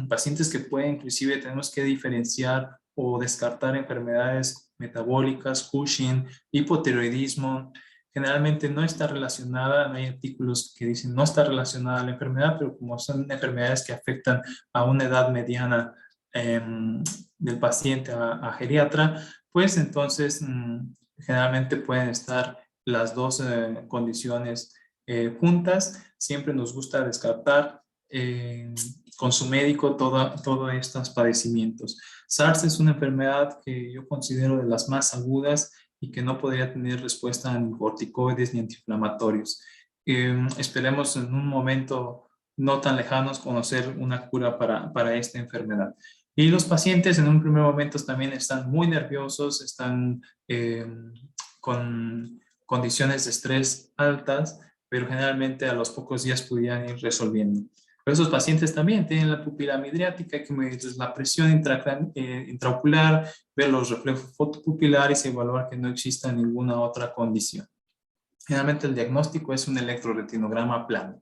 pacientes que pueden, inclusive tenemos que diferenciar o descartar enfermedades metabólicas, Cushing, hipotiroidismo. Generalmente no está relacionada, hay artículos que dicen no está relacionada a la enfermedad, pero como son enfermedades que afectan a una edad mediana del paciente a geriatra, pues entonces generalmente pueden estar las dos condiciones juntas. Siempre nos gusta descartar con su médico todos estos padecimientos. SARS es una enfermedad que yo considero de las más agudas y que no podría tener respuesta ni corticoides ni antiinflamatorios. Esperemos en un momento no tan lejanos conocer una cura para esta enfermedad. Y los pacientes en un primer momento también están muy nerviosos, están con condiciones de estrés altas, pero generalmente a los pocos días pudieran ir resolviendo. Pero esos pacientes también tienen la pupila midriática, hay que medir la presión intraocular, ver los reflejos fotopupilares y evaluar que no exista ninguna otra condición. Generalmente el diagnóstico es un electroretinograma plano.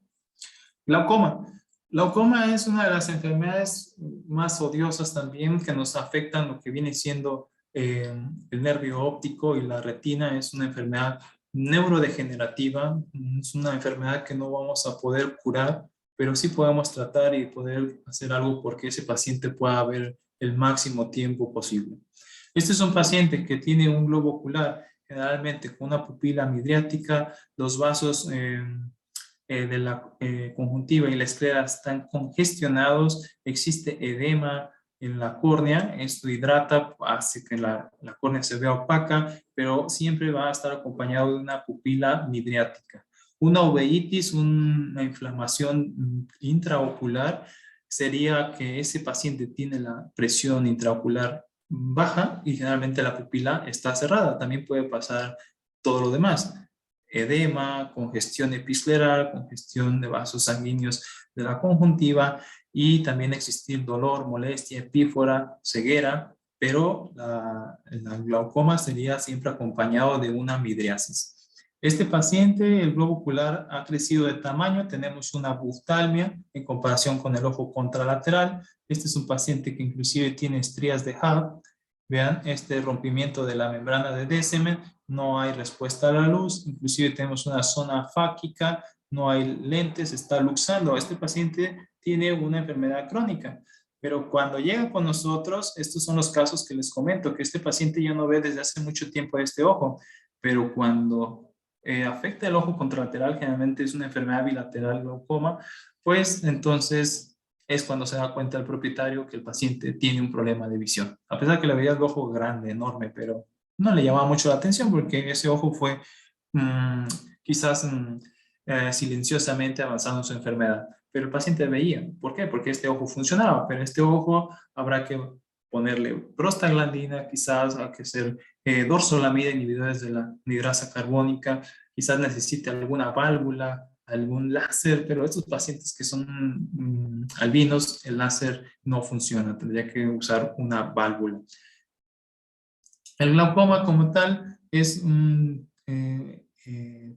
Glaucoma. Glaucoma es una de las enfermedades más odiosas también que nos afectan lo que viene siendo el nervio óptico y la retina. Es una enfermedad neurodegenerativa, es una enfermedad que no vamos a poder curar, pero sí podemos tratar y poder hacer algo porque ese paciente pueda ver el máximo tiempo posible. Este es un paciente que tiene un globo ocular, generalmente con una pupila midriática, los vasos de la conjuntiva y la esclera están congestionados, existe edema en la córnea, esto hidrata, hace que la córnea se vea opaca, pero siempre va a estar acompañado de una pupila midriática. Una uveitis, una inflamación intraocular, sería que ese paciente tiene la presión intraocular baja y generalmente la pupila está cerrada. También puede pasar todo lo demás. Edema, congestión episcleral, congestión de vasos sanguíneos de la conjuntiva y también existir dolor, molestia, epífora, ceguera pero el glaucoma sería siempre acompañado de una midriasis. Este paciente, el globo ocular ha crecido de tamaño, tenemos una buftalmia en comparación con el ojo contralateral. Este es un paciente que inclusive tiene estrías de Hub. Vean este rompimiento de la membrana de Descemet, no hay respuesta a la luz, inclusive tenemos una zona fáquica, no hay lentes, está luxando. Este paciente tiene una enfermedad crónica. Pero cuando llega con nosotros, estos son los casos que les comento, que este paciente ya no ve desde hace mucho tiempo este ojo, pero cuando afecta el ojo contralateral, generalmente es una enfermedad bilateral glaucoma, pues entonces es cuando se da cuenta el propietario que el paciente tiene un problema de visión. A pesar que le veía el ojo grande, enorme, pero no le llamaba mucho la atención porque ese ojo fue mmm, quizás silenciosamente avanzando en su enfermedad. Pero el paciente veía. ¿Por qué? Porque este ojo funcionaba, pero este ojo habrá que ponerle prostaglandina, quizás hay que hacer dorsolamida, inhibidores de la anhidrasa carbónica, quizás necesite alguna válvula, algún láser, pero estos pacientes que son albinos, el láser no funciona, tendría que usar una válvula. El glaucoma como tal es un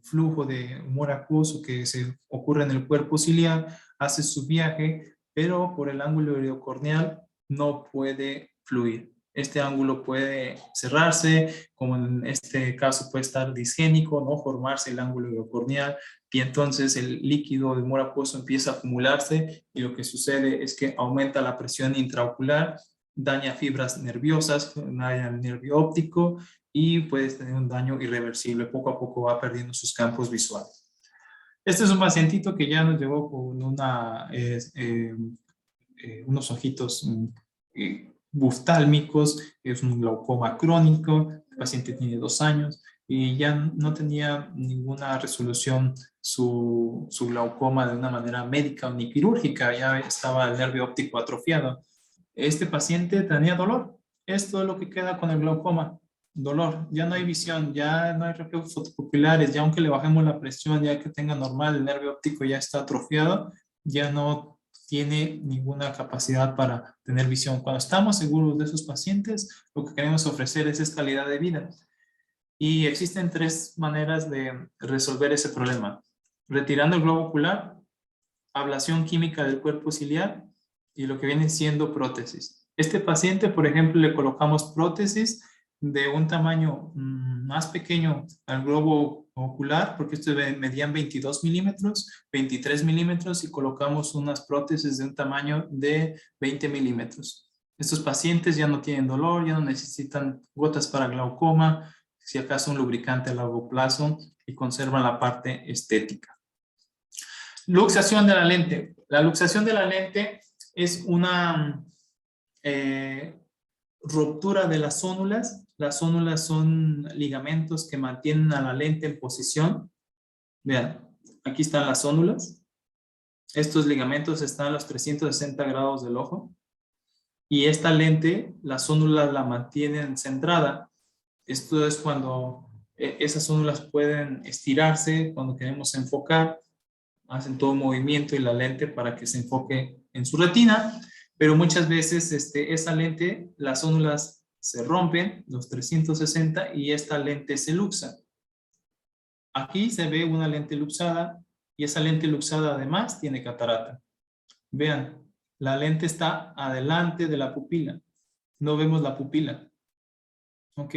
flujo de humor acuoso que se ocurre en el cuerpo ciliar, hace su viaje, pero por el ángulo iridocorneal no puede fluir. Este ángulo puede cerrarse, como en este caso puede estar disgénico, no formarse el ángulo iridocorneal, y entonces el líquido de humor acuoso empieza a acumularse y lo que sucede es que aumenta la presión intraocular, daña fibras nerviosas, daña el nervio óptico y puede tener un daño irreversible. Poco a poco va perdiendo sus campos visuales. Este es un pacientito que ya nos llegó con unos ojitos buftálmicos, es un glaucoma crónico, el paciente tiene 2 años y ya no tenía ninguna resolución su glaucoma de una manera médica ni quirúrgica, ya estaba el nervio óptico atrofiado. Este paciente tenía dolor. Esto es lo que queda con el glaucoma. Dolor. Ya no hay visión, ya no hay reflejos fotopupilares, ya aunque le bajemos la presión, ya que tenga normal, el nervio óptico ya está atrofiado, ya no tiene ninguna capacidad para tener visión. Cuando estamos seguros de esos pacientes, lo que queremos ofrecer es calidad de vida. Y existen 3 maneras de resolver ese problema. Retirando el globo ocular, ablación química del cuerpo ciliar y lo que viene siendo prótesis. Este paciente, por ejemplo, le colocamos prótesis de un tamaño más pequeño al globo ocular, porque estos medían 22 milímetros, 23 milímetros y colocamos unas prótesis de un tamaño de 20 milímetros. Estos pacientes ya no tienen dolor, ya no necesitan gotas para glaucoma, si acaso un lubricante a largo plazo y conservan la parte estética. Luxación de la lente. La luxación de la lente es una ruptura de las zónulas. Las zónulas son ligamentos que mantienen a la lente en posición. Vean, aquí están las zónulas. Estos ligamentos están a los 360 grados del ojo. Y esta lente, las zónulas la mantienen centrada. Esto es cuando esas zónulas pueden estirarse, cuando queremos enfocar, hacen todo movimiento y la lente para que se enfoque en su retina, pero muchas veces esa lente, las zónulas se rompen, los 360, y esta lente se luxa. Aquí se ve una lente luxada y esa lente luxada además tiene catarata. Vean, la lente está adelante de la pupila. No vemos la pupila. ¿Ok?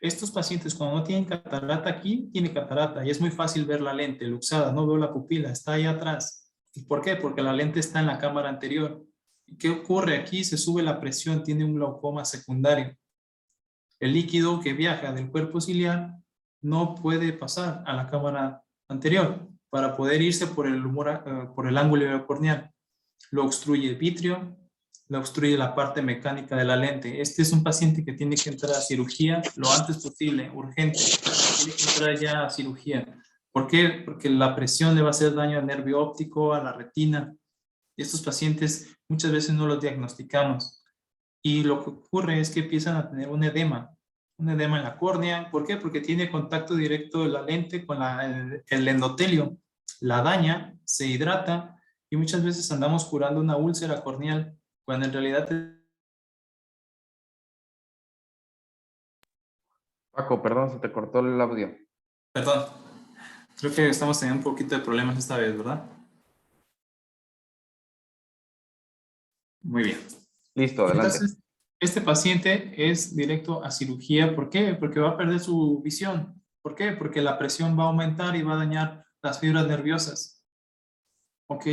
Estos pacientes cuando no tienen catarata aquí, tiene catarata y es muy fácil ver la lente luxada. No veo la pupila, está ahí atrás. ¿Por qué? Porque la lente está en la cámara anterior. ¿Qué ocurre? Aquí se sube la presión, tiene un glaucoma secundario. El líquido que viaja del cuerpo ciliar no puede pasar a la cámara anterior para poder irse por el ángulo corneal. Lo obstruye el vitrio, lo obstruye la parte mecánica de la lente. Este es un paciente que tiene que entrar a cirugía lo antes posible, urgente. Tiene que entrar ya a cirugía. ¿Por qué? Porque la presión le va a hacer daño al nervio óptico, a la retina. Y estos pacientes muchas veces no los diagnosticamos. Y lo que ocurre es que empiezan a tener un edema en la córnea. ¿Por qué? Porque tiene contacto directo de la lente con el endotelio. La daña, se hidrata y muchas veces andamos curando una úlcera corneal cuando en realidad Paco, perdón, se te cortó el audio. Perdón, creo que estamos teniendo un poquito de problemas esta vez, ¿verdad? Muy bien. Listo, adelante. Entonces, este paciente es directo a cirugía. ¿Por qué? Porque va a perder su visión. ¿Por qué? Porque la presión va a aumentar y va a dañar las fibras nerviosas. ¿Ok?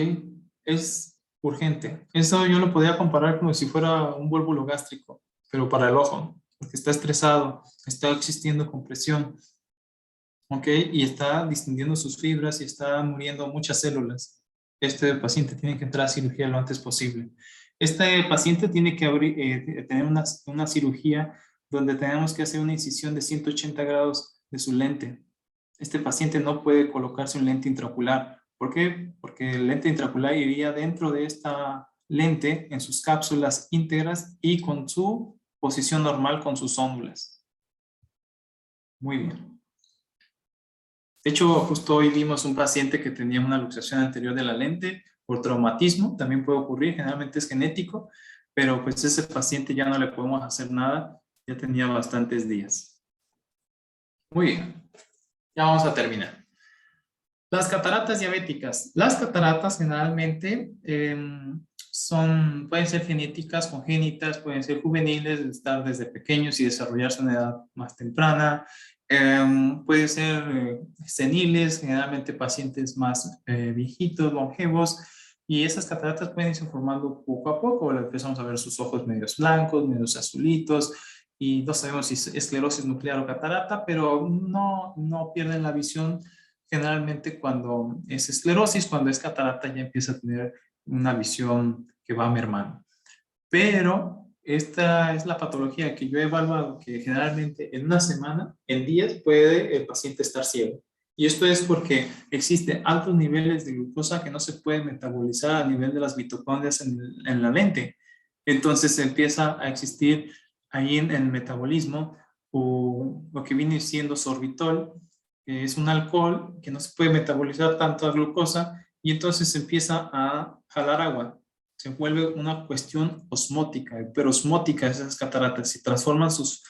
Es urgente. Eso yo lo podría comparar como si fuera un vuelvulo gástrico, pero para el ojo, porque está estresado, está existiendo compresión. ¿Ok? Y está distendiendo sus fibras y está muriendo muchas células. Este paciente tiene que entrar a cirugía lo antes posible. Este paciente tiene que tener una cirugía donde tenemos que hacer una incisión de 180 grados de su lente. Este paciente no puede colocarse un lente intraocular. ¿Por qué? Porque el lente intraocular iría dentro de esta lente en sus cápsulas íntegras y con su posición normal con sus ónulas. Muy bien. De hecho, justo hoy vimos un paciente que tenía una luxación anterior de la lente por traumatismo, también puede ocurrir, generalmente es genético, pero pues ese paciente ya no le podemos hacer nada, ya tenía bastantes días. Muy bien, ya vamos a terminar. Las cataratas diabéticas. Las cataratas generalmente pueden ser genéticas, congénitas, pueden ser juveniles, estar desde pequeños y desarrollarse en una edad más temprana. Puede ser seniles, generalmente pacientes más viejitos, longevos, y esas cataratas pueden irse formando poco a poco. Ahora empezamos a ver sus ojos medios blancos, medios azulitos, y no sabemos si es esclerosis nuclear o catarata, pero no pierden la visión. Generalmente cuando es esclerosis, cuando es catarata ya empieza a tener una visión que va mermando. Pero esta es la patología que yo he evaluado, que generalmente en una semana, en días, puede el paciente estar ciego. Y esto es porque existen altos niveles de glucosa que no se pueden metabolizar a nivel de las mitocondrias en la lente. Entonces empieza a existir ahí en el metabolismo lo que viene siendo sorbitol, que es un alcohol que no se puede metabolizar tanto a glucosa, y entonces empieza a jalar agua. Se vuelve una cuestión osmótica, hiperosmótica esas cataratas, se transforman sus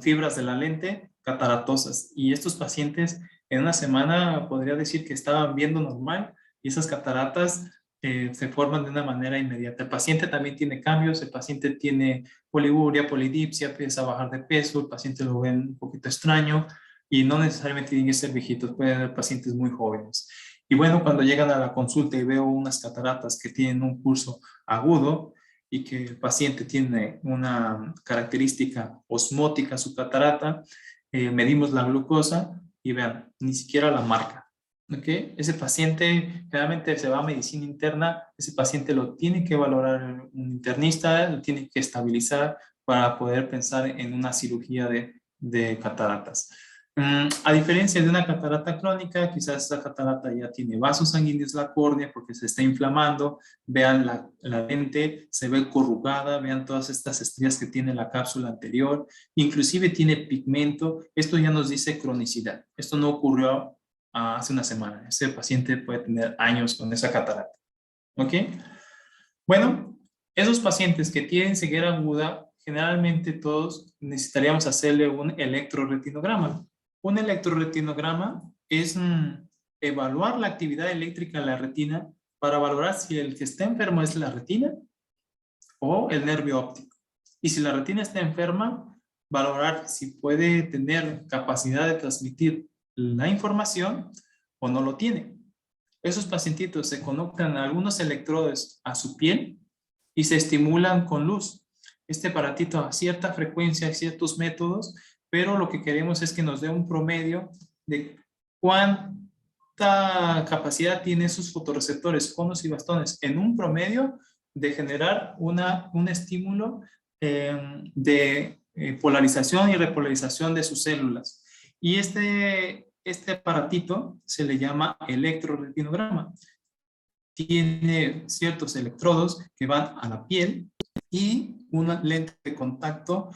fibras de la lente cataratosas, y estos pacientes en una semana podría decir que estaban viendo normal y esas cataratas se forman de una manera inmediata. El paciente también tiene cambios, el paciente tiene poliguria, polidipsia, empieza a bajar de peso, el paciente lo ve un poquito extraño y no necesariamente tienen que ser viejitos, pueden haber pacientes muy jóvenes. Y bueno, cuando llegan a la consulta y veo unas cataratas que tienen un curso agudo y que el paciente tiene una característica osmótica, su catarata, medimos la glucosa y vean, ni siquiera la marca. ¿Okay? Ese paciente generalmente se va a medicina interna, ese paciente lo tiene que valorar un internista, lo tiene que estabilizar para poder pensar en una cirugía de cataratas. A diferencia de una catarata crónica, quizás esa catarata ya tiene vasos sanguíneos en la córnea porque se está inflamando. Vean la lente, se ve corrugada, vean todas estas estrías que tiene la cápsula anterior, inclusive tiene pigmento. Esto ya nos dice cronicidad. Esto no ocurrió hace una semana. Ese paciente puede tener años con esa catarata. ¿Ok? Bueno, esos pacientes que tienen ceguera aguda, generalmente todos necesitaríamos hacerle un electroretinograma. Un electroretinograma es evaluar la actividad eléctrica de la retina para valorar si el que está enfermo es la retina o el nervio óptico. Y si la retina está enferma, valorar si puede tener capacidad de transmitir la información o no lo tiene. Esos pacientitos se conectan a algunos electrodos a su piel y se estimulan con luz. Este aparatito a cierta frecuencia, ciertos métodos, pero lo que queremos es que nos dé un promedio de cuánta capacidad tienen sus fotorreceptores, conos y bastones, en un promedio de generar un estímulo de polarización y repolarización de sus células. Y este aparatito se le llama electroretinograma. Tiene ciertos electrodos que van a la piel y una lente de contacto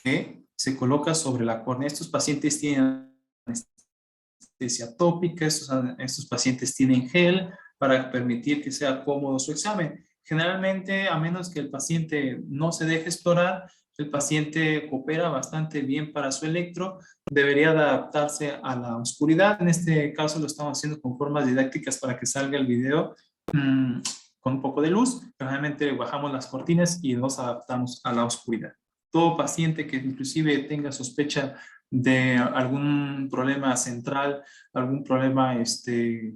que se coloca sobre la córnea. Estos pacientes tienen anestesia tópica, estos pacientes tienen gel para permitir que sea cómodo su examen. Generalmente, a menos que el paciente no se deje explorar, el paciente coopera bastante bien para su electro, debería de adaptarse a la oscuridad. En este caso lo estamos haciendo con formas didácticas para que salga el video con un poco de luz. Realmente bajamos las cortinas y nos adaptamos a la oscuridad. Todo paciente que inclusive tenga sospecha de algún problema central, algún problema de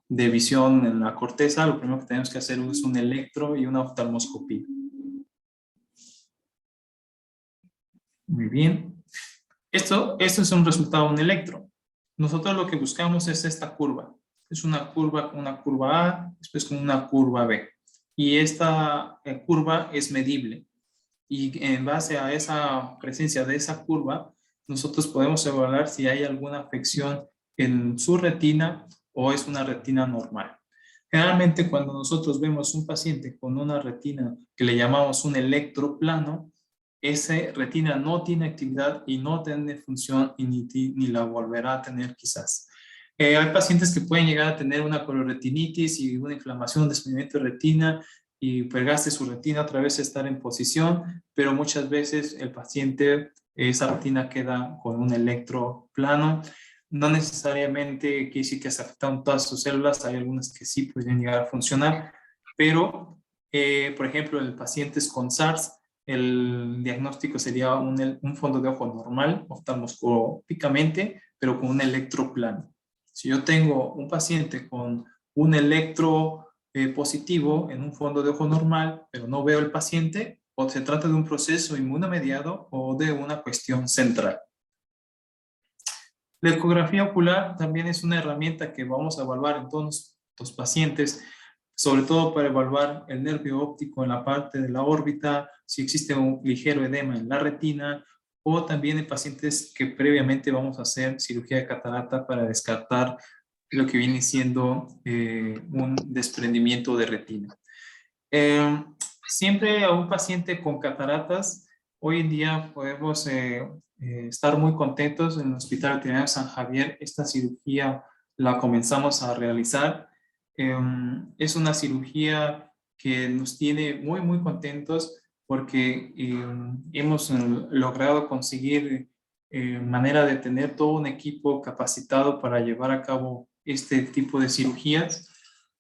visión en la corteza, lo primero que tenemos que hacer es un electro y una oftalmoscopía. Muy bien. Esto es un resultado de un electro. Nosotros lo que buscamos es esta curva. Es una curva con una curva A, después con una curva B. Y esta curva es medible. Y en base a esa presencia de esa curva, nosotros podemos evaluar si hay alguna afección en su retina o es una retina normal. Generalmente cuando nosotros vemos un paciente con una retina que le llamamos un electroplano, esa retina no tiene actividad y no tiene función y ni la volverá a tener quizás. Hay pacientes que pueden llegar a tener una coloretinitis y una inflamación, un desprendimiento de retina y pegarse su retina otra vez estar en posición, pero muchas veces el paciente, esa retina queda con un electroplano. No necesariamente quiere decir que se afectaron todas sus células, hay algunas que sí pueden llegar a funcionar, pero por ejemplo en pacientes con SARS, el diagnóstico sería un fondo de ojo normal, oftalmoscópicamente, pero con un electroplano. Si yo tengo un paciente con un electro positivo en un fondo de ojo normal, pero no veo el paciente, o se trata de un proceso inmunomediado o de una cuestión central. La ecografía ocular también es una herramienta que vamos a evaluar en todos los pacientes, sobre todo para evaluar el nervio óptico en la parte de la órbita, si existe un ligero edema en la retina, o también en pacientes que previamente vamos a hacer cirugía de catarata para descartar lo que viene siendo un desprendimiento de retina. Siempre a un paciente con cataratas, hoy en día podemos estar muy contentos. En el Hospital Veterinario San Javier esta cirugía la comenzamos a realizar. Es una cirugía que nos tiene muy, muy contentos porque hemos logrado conseguir manera de tener todo un equipo capacitado para llevar a cabo este tipo de cirugías.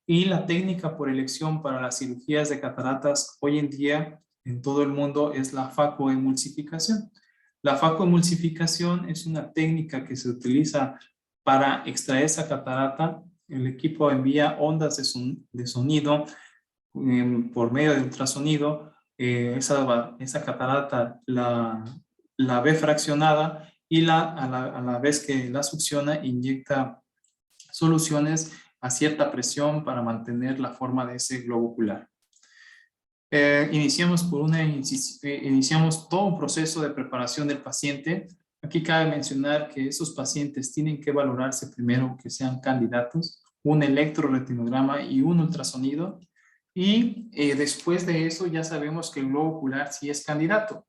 Y la técnica por elección para las cirugías de cataratas hoy en día en todo el mundo es la facoemulsificación. La facoemulsificación es una técnica que se utiliza para extraer esa catarata. El equipo envía ondas de sonido por medio de ultrasonido. Esa catarata la ve fraccionada y a la vez que la succiona inyecta soluciones a cierta presión para mantener la forma de ese globo ocular. Iniciamos todo un proceso de preparación del paciente. Aquí cabe mencionar que esos pacientes tienen que valorarse primero que sean candidatos, un electroretinograma y un ultrasonido, y después de eso ya sabemos que el globo ocular sí es candidato.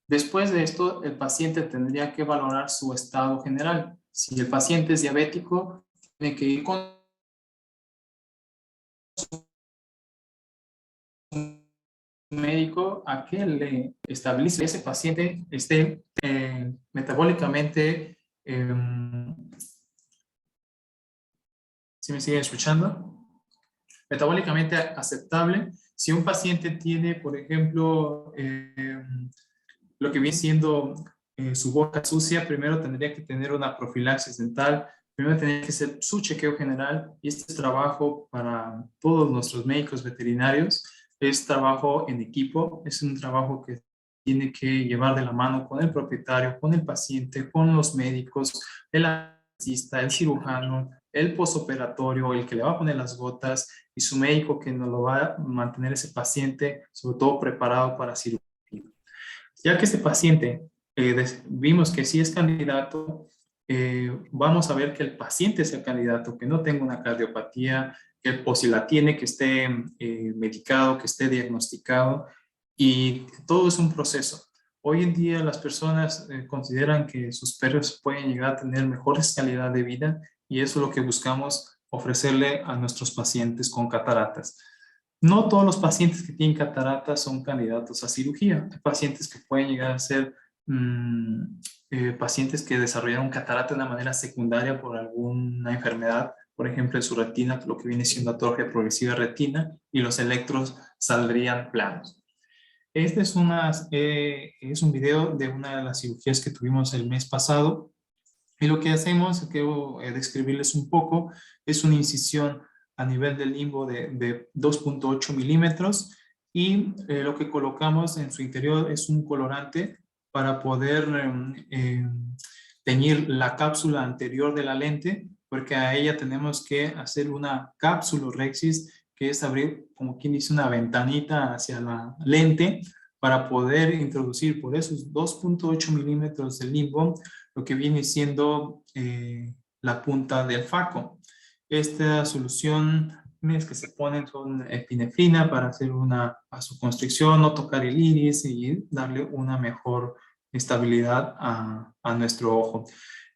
Después de esto, el paciente tendría que valorar su estado general. Si el paciente es diabético, tiene que ir con médico a que le estabilice ese paciente esté metabólicamente, ¿sí me siguen escuchando? Metabólicamente aceptable. Si un paciente tiene, por ejemplo, lo que viene siendo su boca sucia, primero tendría que tener una profilaxis dental, primero tendría que hacer su chequeo general, y este es trabajo para todos nuestros médicos veterinarios. Es trabajo en equipo, es un trabajo que tiene que llevar de la mano con el propietario, con el paciente, con los médicos, el anestesista, el cirujano, el postoperatorio, el que le va a poner las gotas, y su médico que nos lo va a mantener ese paciente, sobre todo preparado para cirugía. Ya que este paciente vimos que sí es candidato, vamos a ver que el paciente sea candidato, que no tenga una cardiopatía, o si la tiene, que esté medicado, que esté diagnosticado, y todo es un proceso. Hoy en día las personas consideran que sus perros pueden llegar a tener mejores calidad de vida, y eso es lo que buscamos ofrecerle a nuestros pacientes con cataratas. No todos los pacientes que tienen cataratas son candidatos a cirugía. Hay pacientes que pueden llegar a ser mm, pacientes que desarrollaron catarata de una manera secundaria por alguna enfermedad, por ejemplo, en su retina, lo que viene siendo atrofia progresiva de retina, y los electros saldrían planos. Este es un video de una de las cirugías que tuvimos el mes pasado. Y lo que hacemos, quiero describirles un poco, es una incisión a nivel del limbo de 2.8 milímetros, y lo que colocamos en su interior es un colorante para poder teñir la cápsula anterior de la lente, porque a ella tenemos que hacer una cápsulorhexis, que es abrir, como quien dice, una ventanita hacia la lente para poder introducir por esos 2.8 milímetros de limbo lo que viene siendo la punta del faco. Esta solución que se ponen son epinefrina para hacer una vasoconstricción, no tocar el iris y darle una mejor estabilidad a nuestro ojo.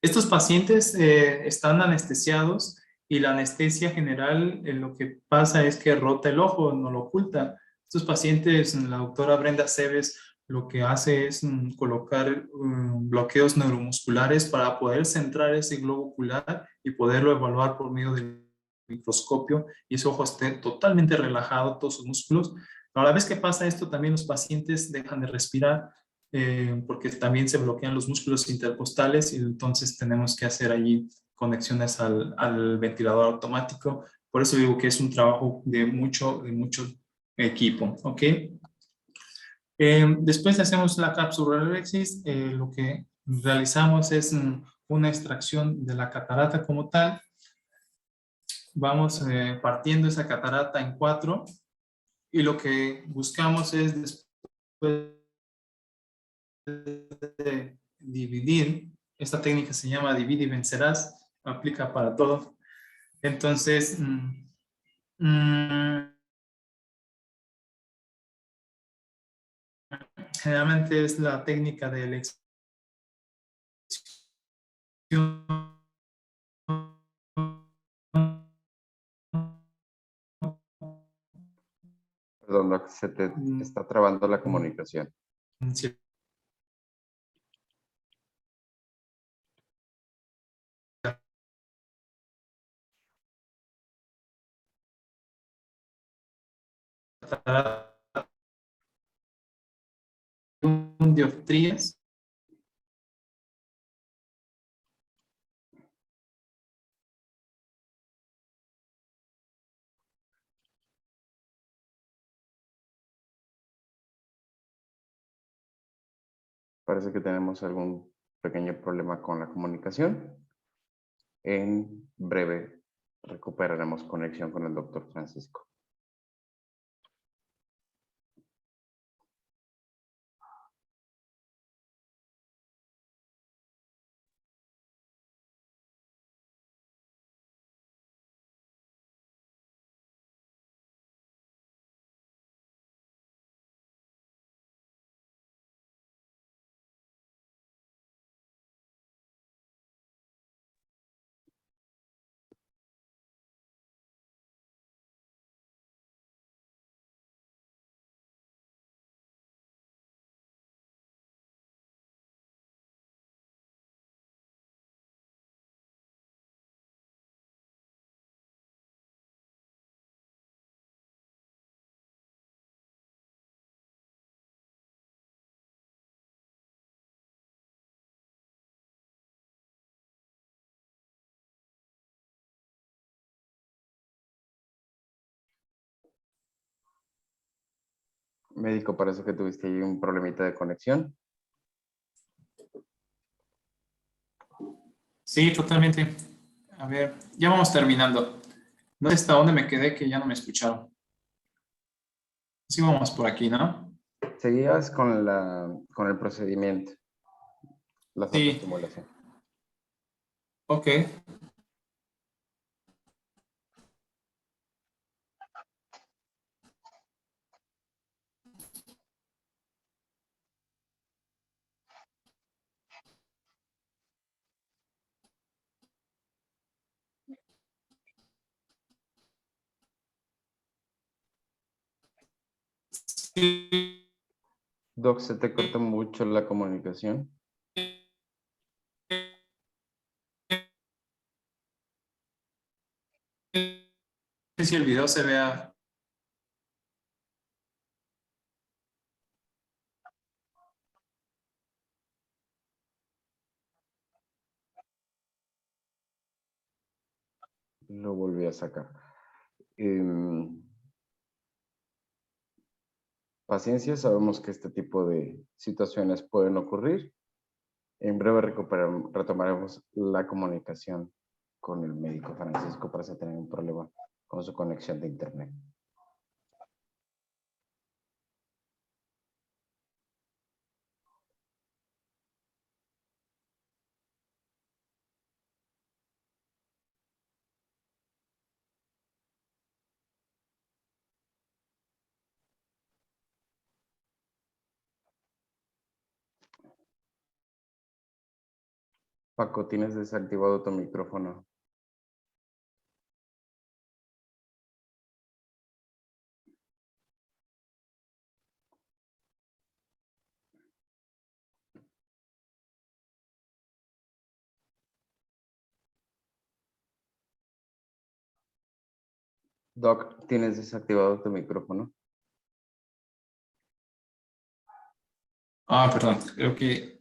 Estos pacientes están anestesiados, y la anestesia general lo que pasa es que rota el ojo, no lo oculta. Estos pacientes, la doctora Brenda Cebes lo que hace es colocar bloqueos neuromusculares para poder centrar ese globo ocular y poderlo evaluar por medio del microscopio, y ese ojo esté totalmente relajado, todos sus músculos. A la vez que pasa esto, también los pacientes dejan de respirar porque también se bloquean los músculos intercostales, y entonces tenemos que hacer allí conexiones al ventilador automático. Por eso digo que es un trabajo de mucho equipo, ¿ok? Después de hacemos la capsulorhexis, lo que realizamos es una extracción de la catarata como tal. Vamos partiendo esa catarata en cuatro, y lo que buscamos es, después de dividir, esta técnica se llama divide y vencerás, aplica para todo. Entonces, generalmente es la técnica de elección. Perdón, Doc, se te está trabando la comunicación. Dioptrías. Parece que tenemos algún pequeño problema con la comunicación. En breve recuperaremos conexión con el doctor Francisco. Médico, parece que tuviste ahí un problemita de conexión. Sí, totalmente. A ver, ya vamos terminando. No sé hasta dónde me quedé, que ya no me escucharon. Sí, vamos por aquí, ¿no? Seguías con el procedimiento, la Sí, fotoestimulación. ok. Doc, se te corta mucho la comunicación. Si el video se vea. Lo volví a sacar. Paciencia, sabemos que este tipo de situaciones pueden ocurrir. En breve retomaremos la comunicación con el médico Francisco para si tener un problema con su conexión de internet. Paco, tienes desactivado tu micrófono. Doc, tienes desactivado tu micrófono. Ah, perdón, creo que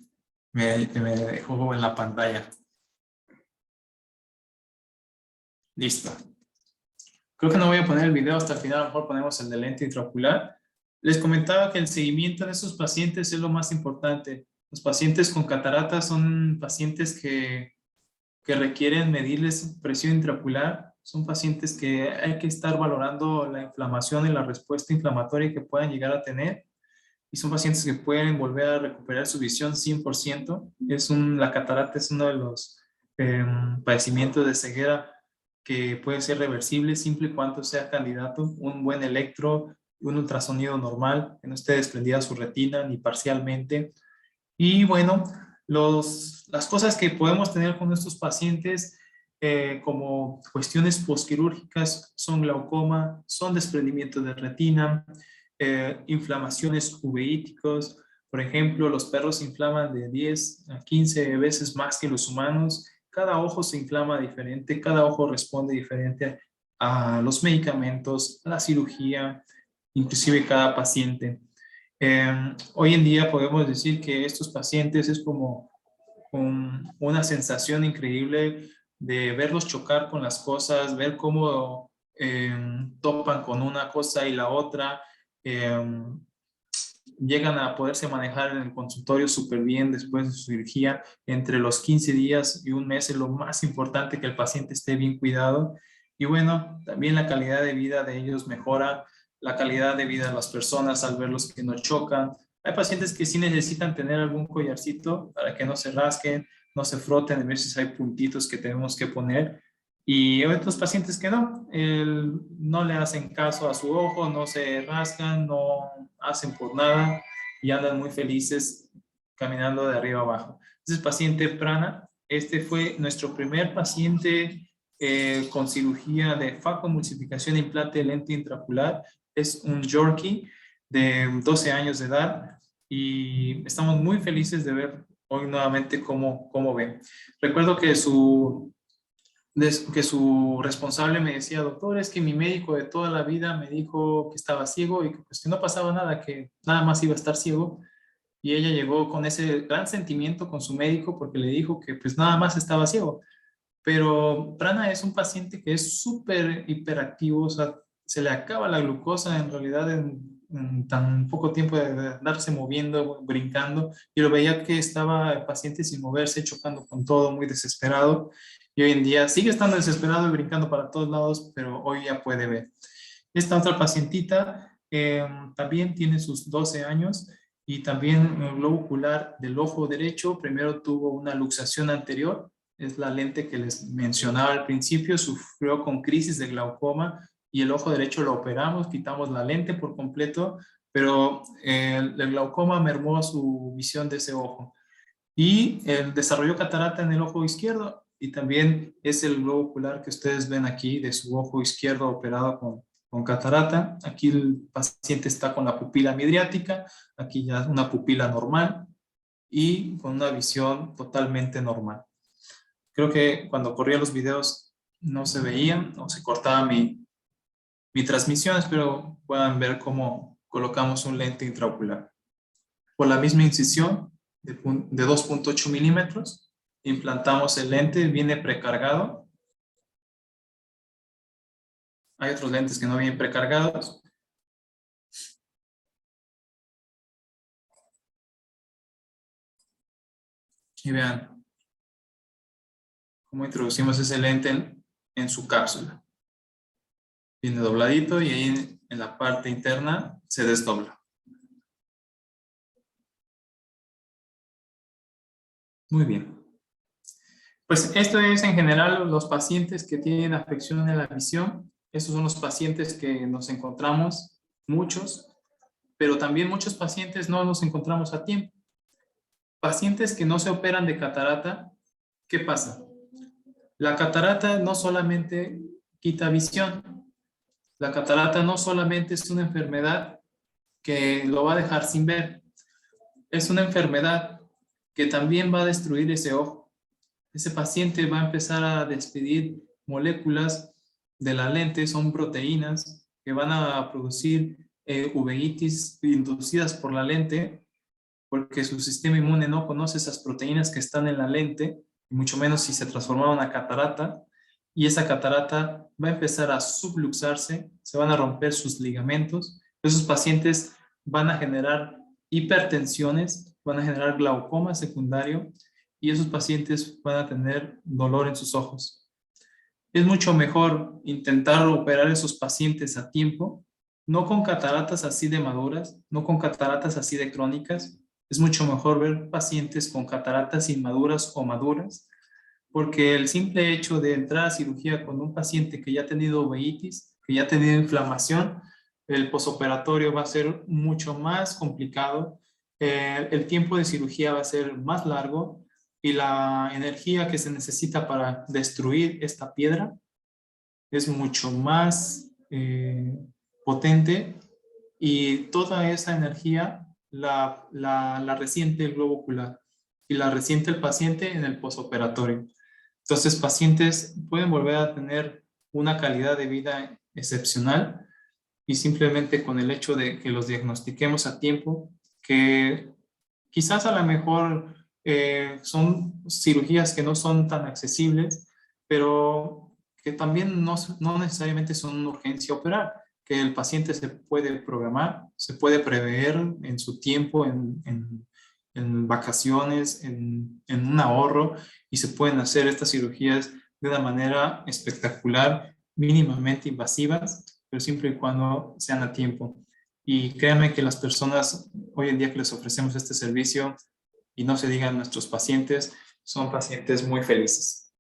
me dejó en la pantalla. Listo. Creo que no voy a poner el video hasta el final, a lo mejor ponemos el de lente intraocular. Les comentaba que el seguimiento de estos pacientes es lo más importante. Los pacientes con cataratas son pacientes que requieren medirles presión intraocular. Son pacientes que hay que estar valorando la inflamación y la respuesta inflamatoria que puedan llegar a tener. Y son pacientes que pueden volver a recuperar su visión 100%. La catarata es uno de los padecimientos de ceguera que puede ser reversible siempre y cuando sea candidato un buen electro, un ultrasonido normal, que no esté desprendida su retina ni parcialmente. Y bueno, las cosas que podemos tener con estos pacientes como cuestiones posquirúrgicas son glaucoma, son desprendimiento de retina, inflamaciones uveíticos. Por ejemplo, los perros se inflaman de 10 a 15 veces más que los humanos. Cada ojo se inflama diferente, cada ojo responde diferente a los medicamentos, a la cirugía, inclusive cada paciente. Hoy en día podemos decir que estos pacientes es como una sensación increíble de verlos chocar con las cosas, ver cómo topan con una cosa y la otra, llegan a poderse manejar en el consultorio súper bien después de su cirugía. Entre los 15 días y un mes es lo más importante que el paciente esté bien cuidado. Y bueno, también la calidad de vida de ellos mejora, la calidad de vida de las personas al verlos que no chocan. Hay pacientes que sí necesitan tener algún collarcito para que no se rasquen, no se froten, a veces hay puntitos que tenemos que poner. Y hay otros pacientes que no le hacen caso a su ojo, no se rascan, no hacen por nada y andan muy felices caminando de arriba abajo. Entonces, paciente Prana, este fue nuestro primer paciente con cirugía de facomulsificación e implante de lente intraocular. Es un Yorkie de 12 años de edad y estamos muy felices de ver hoy nuevamente cómo ve. Recuerdo que su responsable me decía, doctor, es que mi médico de toda la vida me dijo que estaba ciego y que, pues, que no pasaba nada, que nada más iba a estar ciego. Y ella llegó con ese gran sentimiento con su médico porque le dijo que pues nada más estaba ciego. Pero Prana es un paciente que es súper hiperactivo, o sea, se le acaba la glucosa en realidad en tan poco tiempo de andarse moviendo, brincando. Yo lo veía que estaba el paciente sin moverse, chocando con todo, muy desesperado. Y hoy en día sigue estando desesperado y brincando para todos lados, pero hoy ya puede ver. Esta otra pacientita también tiene sus 12 años y también el globo ocular del ojo derecho. Primero tuvo una luxación anterior, es la lente que les mencionaba al principio, sufrió con crisis de glaucoma y el ojo derecho lo operamos, quitamos la lente por completo, pero el glaucoma mermó su visión de ese ojo. Y desarrolló catarata en el ojo izquierdo y también es el globo ocular que ustedes ven aquí de su ojo izquierdo operado con con catarata. Aquí el paciente está con la pupila midriática, aquí ya una pupila normal y con una visión totalmente normal. Creo que cuando corría los videos no se veían o se cortaba mi transmisión. Espero puedan ver cómo colocamos un lente intraocular. Por la misma incisión de 2.8 milímetros, implantamos el lente, viene precargado. Hay otros lentes que no vienen precargados. Y vean cómo introducimos ese lente en su cápsula. Viene dobladito y ahí en la parte interna se desdobla. Muy bien. Pues esto es en general los pacientes que tienen afección en la visión. Estos son los pacientes que nos encontramos, muchos, pero también muchos pacientes no los encontramos a tiempo. Pacientes que no se operan de catarata, ¿qué pasa? La catarata no solamente quita visión. La catarata no solamente es una enfermedad que lo va a dejar sin ver. Es una enfermedad que también va a destruir ese ojo. Ese paciente va a empezar a despedir moléculas de la lente, son proteínas que van a producir uveitis inducidas por la lente, porque su sistema inmune no conoce esas proteínas que están en la lente, y mucho menos si se transforma en una catarata, y esa catarata va a empezar a subluxarse, se van a romper sus ligamentos. Esos pacientes van a generar hipertensiones, van a generar glaucoma secundario, y esos pacientes van a tener dolor en sus ojos. Es mucho mejor intentar operar a esos pacientes a tiempo, no con cataratas así de maduras, no con cataratas así de crónicas. Es mucho mejor ver pacientes con cataratas inmaduras o maduras, porque el simple hecho de entrar a cirugía con un paciente que ya ha tenido uveitis, que ya ha tenido inflamación, el posoperatorio va a ser mucho más complicado, el tiempo de cirugía va a ser más largo y la energía que se necesita para destruir esta piedra es mucho más potente, y toda esa energía la resiente el globo ocular y la resiente el paciente en el posoperatorio. Entonces, pacientes pueden volver a tener una calidad de vida excepcional, y simplemente con el hecho de que los diagnostiquemos a tiempo, que quizás a lo mejor son cirugías que no son tan accesibles, pero que también no necesariamente son una urgencia operar, que el paciente se puede programar, se puede prever en su tiempo, en vacaciones, en un ahorro, y se pueden hacer estas cirugías de una manera espectacular, mínimamente invasivas, pero siempre y cuando sean a tiempo. Y créanme que las personas hoy en día que les ofrecemos este servicio, y no se digan nuestros pacientes, son pacientes muy felices.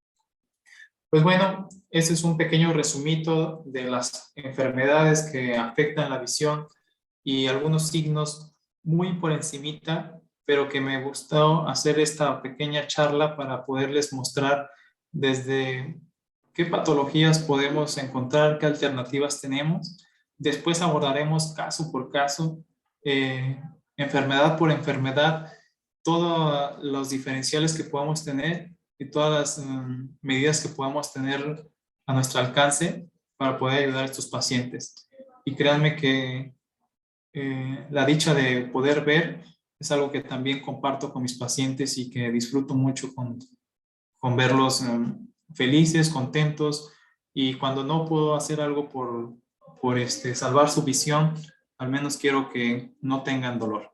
Pues bueno, ese es un pequeño resumito de las enfermedades que afectan la visión y algunos signos muy por encimita, pero que me gustó hacer esta pequeña charla para poderles mostrar desde qué patologías podemos encontrar, qué alternativas tenemos. Después abordaremos caso por caso, enfermedad por enfermedad, todos los diferenciales que podamos tener y todas las medidas que podamos tener a nuestro alcance para poder ayudar a estos pacientes. Y créanme que la dicha de poder ver es algo que también comparto con mis pacientes y que disfruto mucho con verlos felices, contentos, y cuando no puedo hacer algo por salvar su visión, al menos quiero que no tengan dolor.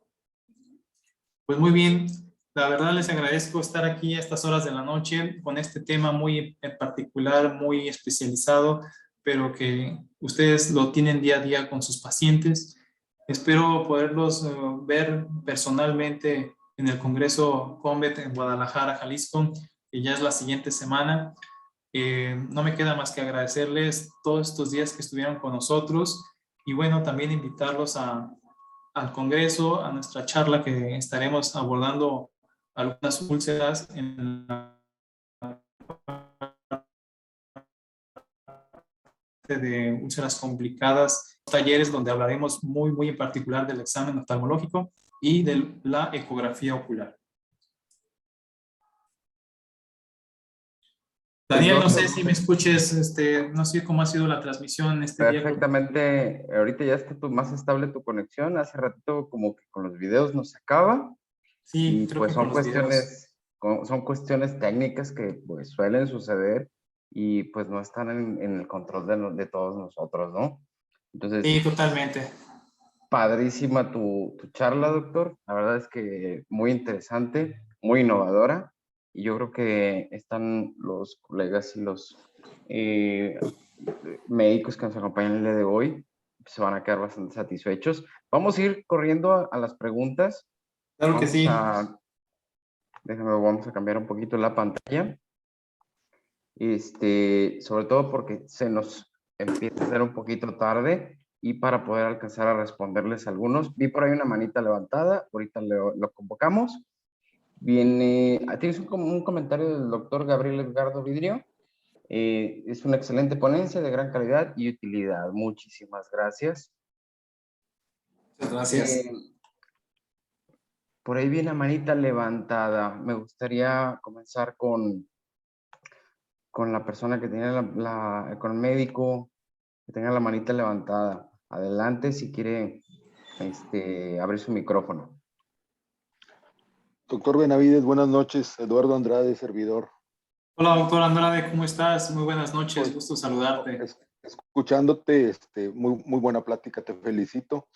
Pues muy bien, la verdad les agradezco estar aquí a estas horas de la noche con este tema muy en particular, muy especializado, pero que ustedes lo tienen día a día con sus pacientes. Espero poderlos ver personalmente en el Congreso CONVET en Guadalajara, Jalisco, que ya es la siguiente semana. No me queda más que agradecerles todos estos días que estuvieron con nosotros, y bueno, también invitarlos al Congreso, a nuestra charla que estaremos abordando algunas úlceras en la de úlceras complicadas, talleres donde hablaremos muy en particular del examen oftalmológico y de la ecografía ocular. Daniel, no sé si me escuches, no sé cómo ha sido la transmisión este día. Perfectamente, ahorita ya está más estable tu conexión. Hace ratito como que con los videos nos acaba. Sí, Y creo pues que con los videos. son cuestiones técnicas que pues suelen suceder y pues no están en el control de todos nosotros, ¿no? Entonces, Sí, totalmente. padrísima tu charla, doctor. La verdad es que muy interesante, muy innovadora. Y yo creo que están los colegas y los eh, médicos que nos acompañan el día de hoy, se van a quedar bastante satisfechos. Vamos a ir corriendo a las preguntas. Claro que sí. Vamos a cambiar un poquito la pantalla. Sobre todo porque se nos empieza a hacer un poquito tarde y para poder alcanzar a responderles algunos. Vi por ahí una manita levantada, ahorita lo convocamos. Tienes un comentario del doctor Gabriel Edgardo Vidrio. Es una excelente ponencia de gran calidad y utilidad. Muchísimas gracias. Muchas gracias. Por ahí viene una manita levantada. Me gustaría comenzar con la persona que tiene con el médico, que tenga la manita levantada. Adelante si quiere abrir su micrófono. Doctor Benavides, buenas noches. Eduardo Andrade, servidor. Hola, doctor Andrade, ¿cómo estás? Muy buenas noches, Pues, gusto saludarte. Escuchándote, muy buena plática, te felicito.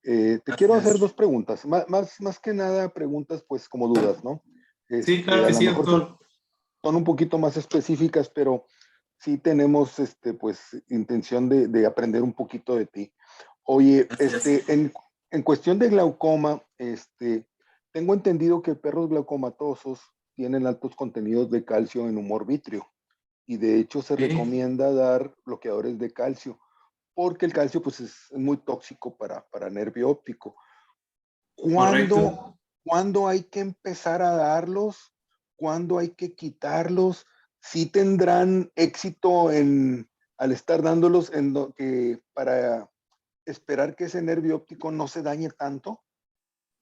Te quiero hacer dos preguntas, más que nada preguntas pues como dudas, ¿no? Sí, claro que sí, doctor. Son un poquito más específicas, pero sí tenemos pues intención de aprender un poquito de ti. Oye, en cuestión de glaucoma, tengo entendido que perros glaucomatosos tienen altos contenidos de calcio en humor vítreo y de hecho se recomienda dar bloqueadores de calcio porque el calcio pues es muy tóxico para nervio óptico. ¿Cuándo hay que empezar a darlos? ¿Cuándo hay que quitarlos? ¿Sí tendrán éxito al estar dándolos para esperar que ese nervio óptico no se dañe tanto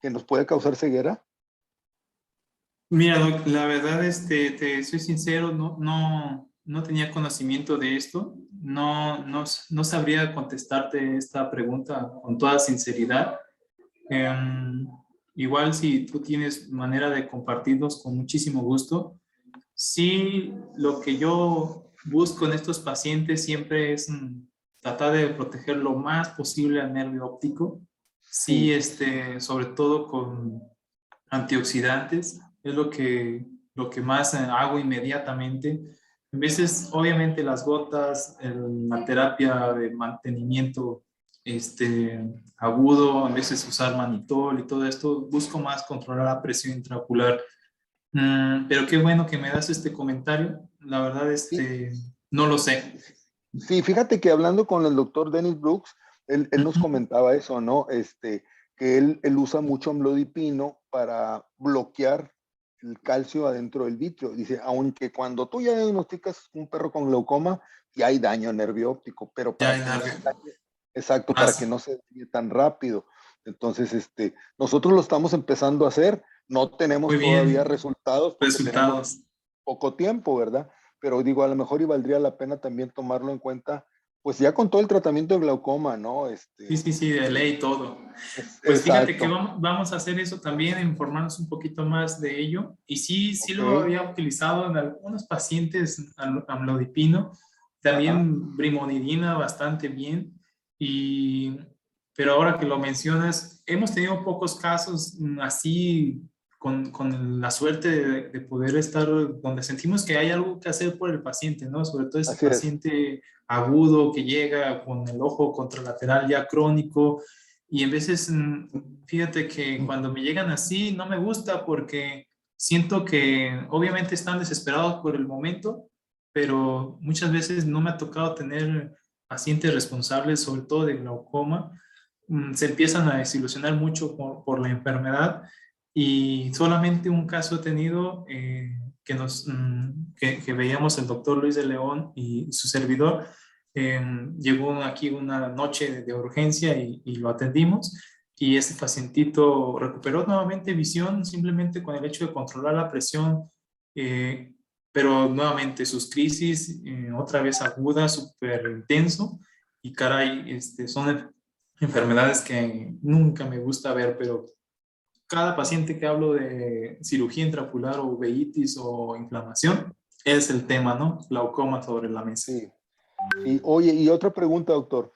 que nos puede causar ceguera? Mira, Doc, la verdad, te soy sincero, no tenía conocimiento de esto, no sabría contestarte esta pregunta con toda sinceridad. Igual si tú tienes manera de compartirnos con muchísimo gusto. Sí, lo que yo busco en estos pacientes siempre es tratar de proteger lo más posible al nervio óptico. Sí, sobre todo con antioxidantes, es lo que más hago inmediatamente. A veces, obviamente, las gotas, la terapia de mantenimiento agudo, a veces usar manitol y todo esto, busco más controlar la presión intraocular. Pero qué bueno que me das este comentario. La verdad, no lo sé. Sí, fíjate que hablando con el doctor Dennis Brooks, él nos comentaba eso, ¿no? Que él usa mucho amlodipino para bloquear el calcio adentro del vitrio. Dice, aunque cuando tú ya diagnosticas un perro con glaucoma, ya hay daño a nervio óptico, pero para que no se dañe, exacto, para que no se dañe tan rápido. Entonces, nosotros lo estamos empezando a hacer, no tenemos todavía resultados porque tenemos poco tiempo, ¿verdad? Pero digo, a lo mejor y valdría la pena también tomarlo en cuenta, pues ya con todo el tratamiento de glaucoma, ¿no? Sí, de ley todo. Pues fíjate que vamos a hacer eso también, informarnos un poquito más de ello. Y sí lo había utilizado en algunos pacientes amlodipino, también brimonidina bastante bien. Pero ahora que lo mencionas, hemos tenido pocos casos así con la suerte de poder estar donde sentimos que hay algo que hacer por el paciente, ¿no? Sobre todo ese paciente agudo que llega con el ojo contralateral ya crónico y en veces, fíjate que cuando me llegan así no me gusta porque siento que obviamente están desesperados por el momento, pero muchas veces no me ha tocado tener pacientes responsables, sobre todo de glaucoma, se empiezan a desilusionar mucho por la enfermedad. Y solamente un caso he tenido que veíamos el doctor Luis de León y su servidor, Llegó aquí una noche de urgencia y lo atendimos. Y ese pacientito recuperó nuevamente visión simplemente con el hecho de controlar la presión, eh, pero nuevamente sus crisis, otra vez agudas, súper intenso. Y caray, son enfermedades que nunca me gusta ver, pero cada paciente que hablo de cirugía intraocular o uveitis o inflamación, es el tema, ¿no? Glaucoma sobre la mesa. Sí. Y oye, y otra pregunta, doctor,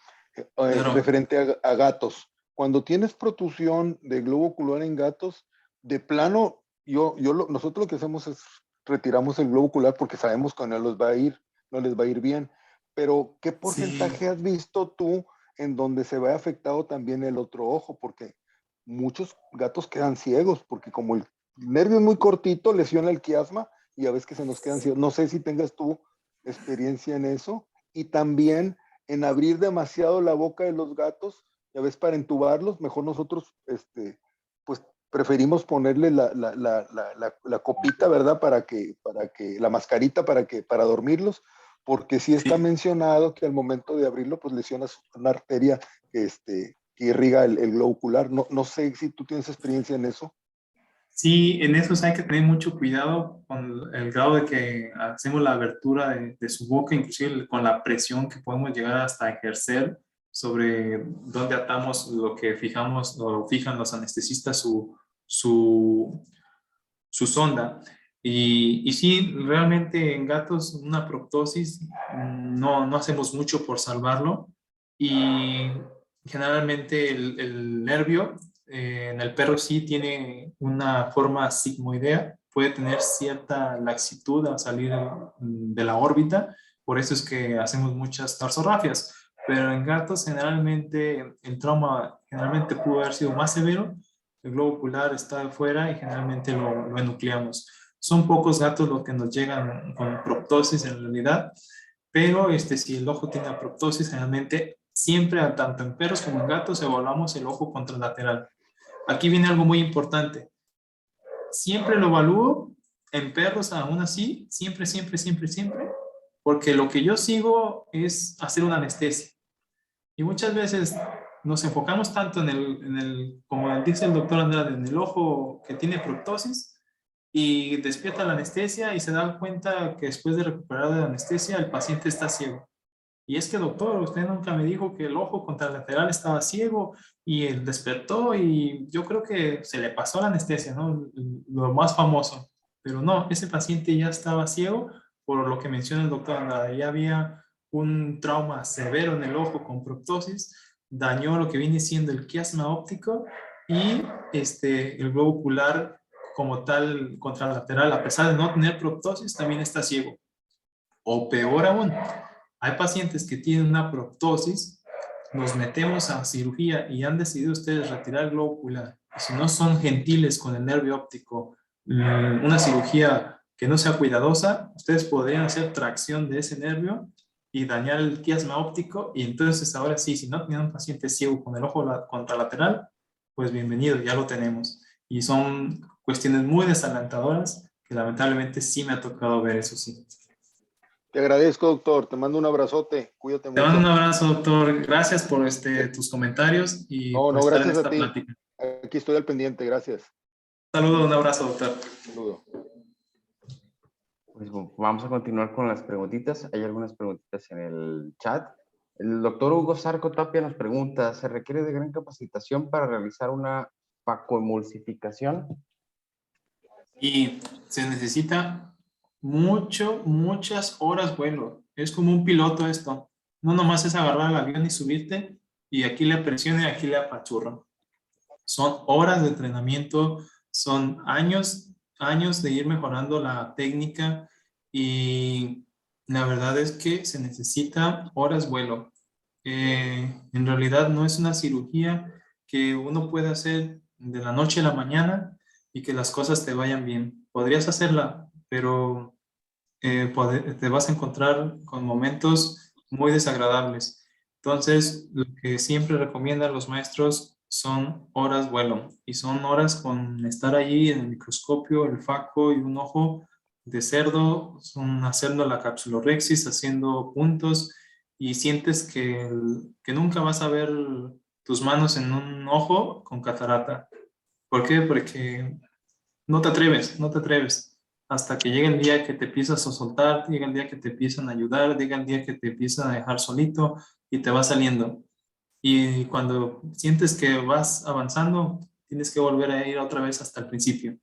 Claro. referente a gatos. Cuando tienes protusión de globo ocular en gatos, de plano, nosotros lo que hacemos es retiramos el globo ocular porque sabemos que no les va a ir, no les va a ir bien. Pero, ¿qué Sí, porcentaje has visto tú en donde se ve afectado también el otro ojo? Porque muchos gatos quedan ciegos, porque como el nervio es muy cortito, lesiona el quiasma y a veces que se nos quedan ciegos. No sé si tengas tú experiencia en eso. Y también en abrir demasiado la boca de los gatos, ya ves, para entubarlos, mejor nosotros, pues preferimos ponerle la copita, ¿verdad? La mascarita para dormirlos, porque sí está sí. mencionado que al momento de abrirlo, pues lesionas una arteria que irriga el globo ocular. No, no sé si tú tienes experiencia en eso. Sí, en eso hay que tener mucho cuidado con el grado de que hacemos la abertura de su boca, inclusive con la presión que podemos llegar hasta ejercer sobre dónde atamos lo que fijamos o fijan los anestesistas su, su sonda. Y sí, realmente en gatos una proptosis no hacemos mucho por salvarlo y generalmente el nervio en el perro sí tiene una forma sigmoidea, puede tener cierta laxitud al salir de la órbita, por eso es que hacemos muchas tarsorrafias, pero en gatos generalmente el trauma generalmente pudo haber sido más severo, el globo ocular está afuera y generalmente lo enucleamos. Son pocos gatos los que nos llegan con proptosis en realidad, pero si el ojo tiene proptosis, generalmente siempre, tanto en perros como en gatos, evaluamos el ojo contralateral. Aquí viene algo muy importante. Siempre lo evalúo en perros, aún así, siempre, siempre, siempre, siempre, porque lo que yo sigo es hacer una anestesia. Y muchas veces nos enfocamos tanto como dice el doctor Andrade, en el ojo que tiene proptosis y despierta la anestesia y se da cuenta que después de recuperar de la anestesia el paciente está ciego. Y es que, doctor, usted nunca me dijo que el ojo contralateral estaba ciego y él despertó y yo creo que se le pasó la anestesia, ¿no? Lo más famoso. Pero no, ese paciente ya estaba ciego por lo que menciona el doctor Andrade. Ya había un trauma severo en el ojo con proptosis, dañó lo que viene siendo el quiasma óptico y el globo ocular como tal contralateral, a pesar de no tener proptosis, también está ciego. O peor aún, hay pacientes que tienen una proptosis, nos metemos a cirugía y han decidido ustedes retirar el globo ocular. Y si no son gentiles con el nervio óptico, una cirugía que no sea cuidadosa, ustedes podrían hacer tracción de ese nervio y dañar el quiasma óptico. Y entonces ahora sí, si no tenían un paciente ciego con el ojo contralateral, pues bienvenido, ya lo tenemos. Y son cuestiones muy desalentadoras que lamentablemente sí me ha tocado ver, eso sí. Te agradezco, doctor. Te mando un abrazote. Cuídate Te mando un mucho. abrazo, doctor. Gracias por tus comentarios y No, por no, estar en gracias a esta ti. plática. Aquí estoy al pendiente. Gracias. Saludos, un abrazo, doctor. Saludo. Pues vamos a continuar con las preguntitas. Hay algunas preguntitas en el chat. El doctor Hugo Zarco Tapia nos pregunta, ¿se requiere de gran capacitación para realizar una facoemulsificación? Y se necesita muchas horas vuelo. Es como un piloto esto. No nomás es agarrar el avión y subirte y aquí le presiona y aquí le apachurra. Son horas de entrenamiento, son años de ir mejorando la técnica y la verdad es que se necesita horas vuelo. En realidad no es una cirugía que uno puede hacer de la noche a la mañana y que las cosas te vayan bien. Podrías hacerla, pero te vas a encontrar con momentos muy desagradables. Entonces, lo que siempre recomiendan los maestros son horas vuelo y son horas con estar allí en el microscopio, el faco y un ojo de cerdo, son haciendo la capsulorhexis, haciendo puntos y sientes que nunca vas a ver tus manos en un ojo con catarata. ¿Por qué? Porque no te atreves, no te atreves. Hasta que llega el día que te empiezas a soltar, llega el día que te empiezan a ayudar, llega el día que te empiezan a dejar solito y te va saliendo. Y cuando sientes que vas avanzando, tienes que volver a ir otra vez hasta el principio.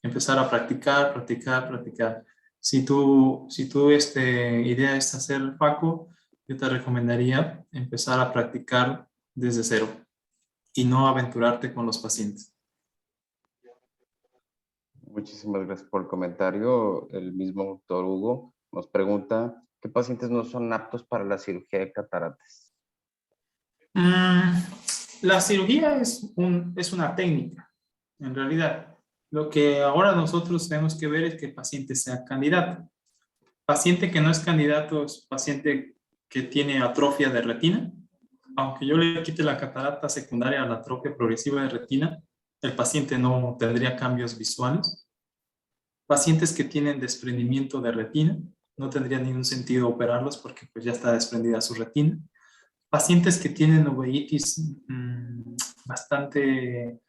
Empezar a practicar, practicar, practicar. Si tu idea es hacer Paco, yo te recomendaría empezar a practicar desde cero y no aventurarte con los pacientes. Muchísimas gracias por el comentario. El mismo doctor Hugo nos pregunta, ¿qué pacientes no son aptos para la cirugía de cataratas? La cirugía es una técnica, en realidad. Lo que ahora nosotros tenemos que ver es que el paciente sea candidato. Paciente que no es candidato es paciente que tiene atrofia de retina. Aunque yo le quite la catarata secundaria a la atrofia progresiva de retina, el paciente no tendría cambios visuales. Pacientes que tienen desprendimiento de retina, no tendría ningún sentido operarlos porque pues ya está desprendida su retina. Pacientes que tienen uveitis bastante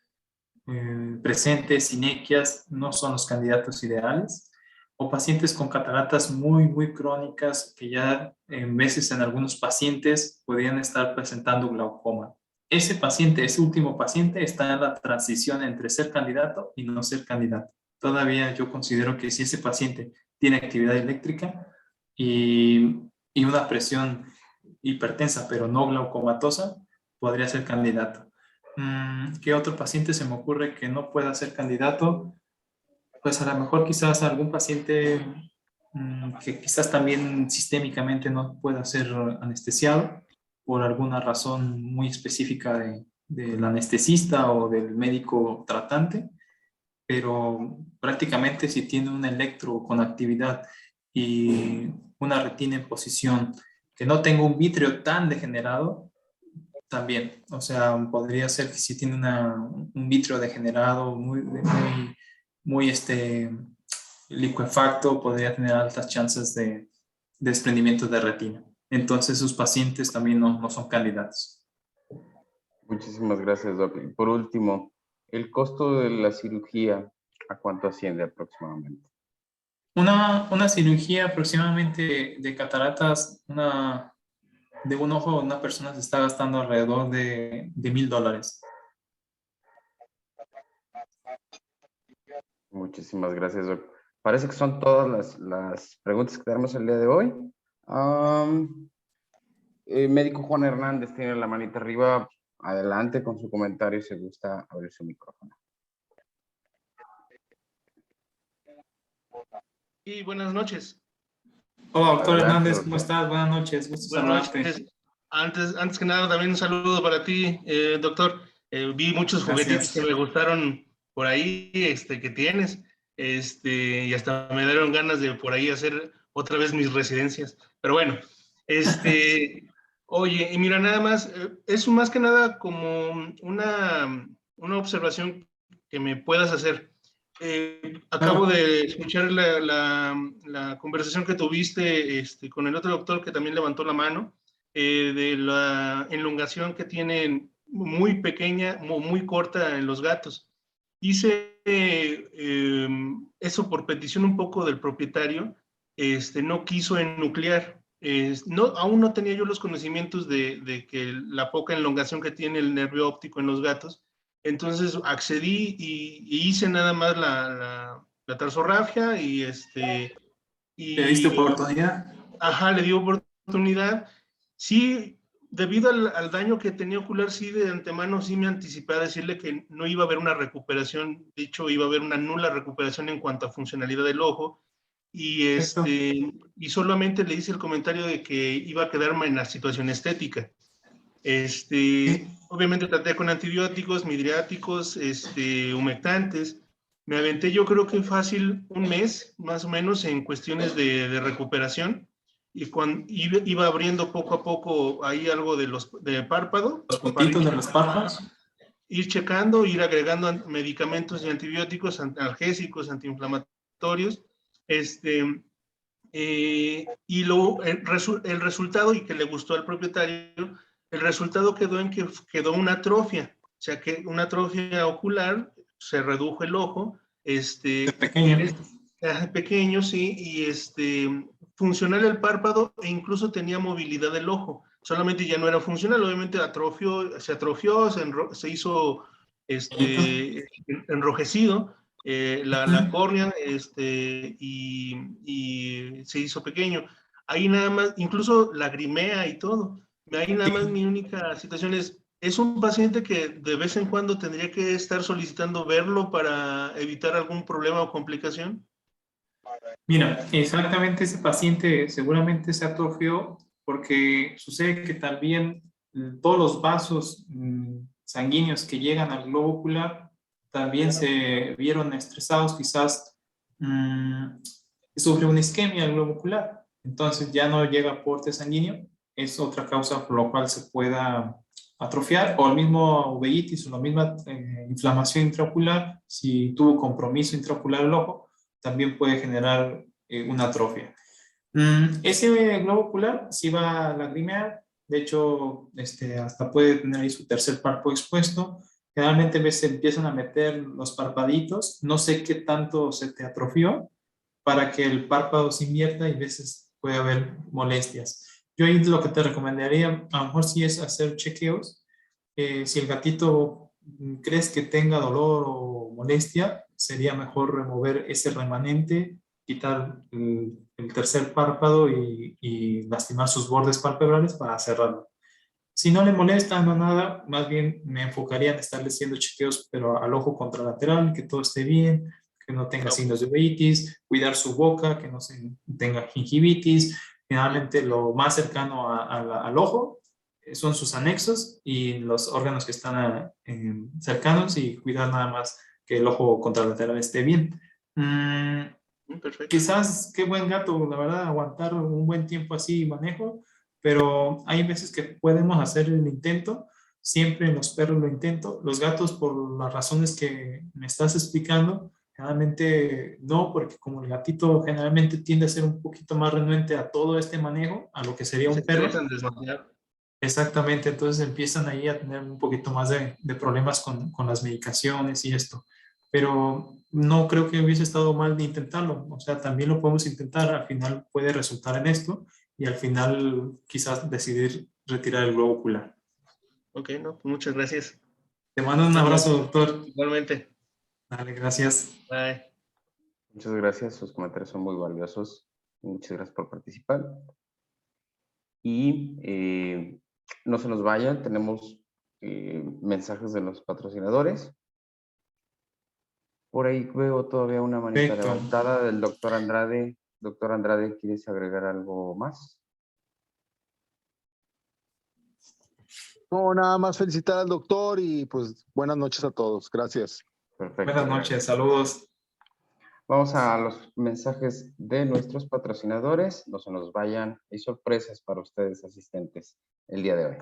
presentes, sinequias, no son los candidatos ideales. O pacientes con cataratas muy, muy crónicas que ya en veces en algunos pacientes podrían estar presentando glaucoma. Ese paciente, ese último paciente, está en la transición entre ser candidato y no ser candidato. Todavía yo considero que si ese paciente tiene actividad eléctrica y una presión hipertensa, pero no glaucomatosa, podría ser candidato. ¿Qué otro paciente se me ocurre que no pueda ser candidato? Pues a lo mejor quizás algún paciente que quizás también sistémicamente no pueda ser anestesiado por alguna razón muy específica del anestesista o del médico tratante, pero prácticamente si tiene un electro con actividad y una retina en posición que no tenga un vítreo tan degenerado, también, o sea, podría ser que si tiene un vítreo degenerado muy licuefacto, podría tener altas chances de desprendimiento de retina. Entonces, sus pacientes también no son candidatos. Muchísimas gracias, Doc. Y por último, ¿el costo de la cirugía a cuánto asciende aproximadamente? Una cirugía aproximadamente de cataratas, de un ojo, una persona se está gastando alrededor de $1,000. Muchísimas gracias, Doc. Parece que son todas las preguntas que tenemos el día de hoy. Médico Juan Hernández tiene la manita arriba. Adelante con su comentario si gusta abrir su micrófono. Y buenas noches. Hola, doctor Adelante, Hernández, doctor. ¿cómo estás? Buenas noches, gusto Buenas saludarte. noches. Antes que nada, también un saludo para ti, doctor. Vi muchos Gracias. juguetitos que me gustaron por ahí, que tienes, y hasta me dieron ganas de por ahí hacer otra vez mis residencias. Pero bueno, oye, y mira, nada más, es más que nada como una observación que me puedas hacer. Acabo de escuchar la conversación que tuviste con el otro doctor que también levantó la mano, de la elongación que tienen muy pequeña, muy corta en los gatos. Hice eso por petición un poco del propietario, no quiso enuclear. Aún no tenía yo los conocimientos de que la poca elongación que tiene el nervio óptico en los gatos. Entonces accedí y hice nada más la tarsorrafia y ¿Te diste oportunidad? Ajá, le di oportunidad. Sí, debido al daño que tenía ocular, sí, de antemano sí me anticipé a decirle que no iba a haber una recuperación, de hecho iba a haber una nula recuperación en cuanto a funcionalidad del ojo, y solamente le hice el comentario de que iba a quedarme en la situación estética. Obviamente traté con antibióticos, midriáticos, humectantes. Me aventé yo creo que fácil un mes, más o menos, en cuestiones de recuperación. Y cuando iba abriendo poco a poco ahí algo de párpado. Los puntitos de los párpados. Ir checando, ir agregando medicamentos y antibióticos, analgésicos, antiinflamatorios. el resultado, y que le gustó al propietario, el resultado quedó en que quedó una atrofia, o sea, que una atrofia ocular, se redujo el ojo, Pequeño. pequeño, sí, y funcional el párpado, e incluso tenía movilidad del ojo, solamente ya no era funcional, obviamente se atrofió, se hizo enrojecido, la córnea, y se hizo pequeño. Ahí nada más, incluso lagrimea y todo. Ahí nada más mi única situación es un paciente que de vez en cuando tendría que estar solicitando verlo para evitar algún problema o complicación. Mira, exactamente ese paciente seguramente se atrofió porque sucede que también todos los vasos sanguíneos que llegan al globo ocular también se vieron estresados, quizás sufre una isquemia al globo ocular, entonces ya no llega aporte sanguíneo, es otra causa por la cual se pueda atrofiar, o el mismo uveitis o la misma inflamación intraocular, si tuvo compromiso intraocular el ojo, también puede generar una atrofia. Ese globo ocular sí va a lagrimear, de hecho hasta puede tener ahí su tercer párpado expuesto. Generalmente a veces empiezan a meter los parpaditos, no sé qué tanto se te atrofió para que el párpado se invierta y a veces puede haber molestias. Yo ahí lo que te recomendaría a lo mejor sí es hacer chequeos. Si el gatito crees que tenga dolor o molestia, sería mejor remover ese remanente, quitar el tercer párpado y lastimar sus bordes palpebrales para cerrarlo. Si no le molesta, no nada, más bien me enfocaría en estarle haciendo chequeos, pero al ojo contralateral, que todo esté bien, que no tenga signos de uveitis, cuidar su boca, que no tenga gingivitis. Generalmente lo más cercano al ojo son sus anexos y los órganos que están cercanos, y cuidar nada más que el ojo contralateral esté bien. Perfecto. Quizás, qué buen gato, la verdad, aguantar un buen tiempo así manejo, pero hay veces que podemos hacer el intento. Siempre en los perros lo intento. Los gatos, por las razones que me estás explicando, generalmente no, porque como el gatito generalmente tiende a ser un poquito más renuente a todo este manejo, a lo que sería un perro. Exactamente, entonces empiezan ahí a tener un poquito más de problemas con las medicaciones y esto. Pero no creo que hubiese estado mal de intentarlo. O sea, también lo podemos intentar, al final puede resultar en esto y al final quizás decidir retirar el globo ocular. Ok, no, muchas gracias. Te mando un abrazo, doctor. Igualmente. Dale, gracias. Bye. Muchas gracias, sus comentarios son muy valiosos. Muchas gracias por participar. Y no se nos vayan, tenemos mensajes de los patrocinadores. Por ahí veo todavía una manita levantada del doctor Andrade. Doctor Andrade, ¿quieres agregar algo más? No, nada más felicitar al doctor y pues buenas noches a todos. Gracias. Perfecto. Buenas noches, saludos. Vamos a los mensajes de nuestros patrocinadores. No se nos vayan. Hay sorpresas para ustedes, asistentes, el día de hoy.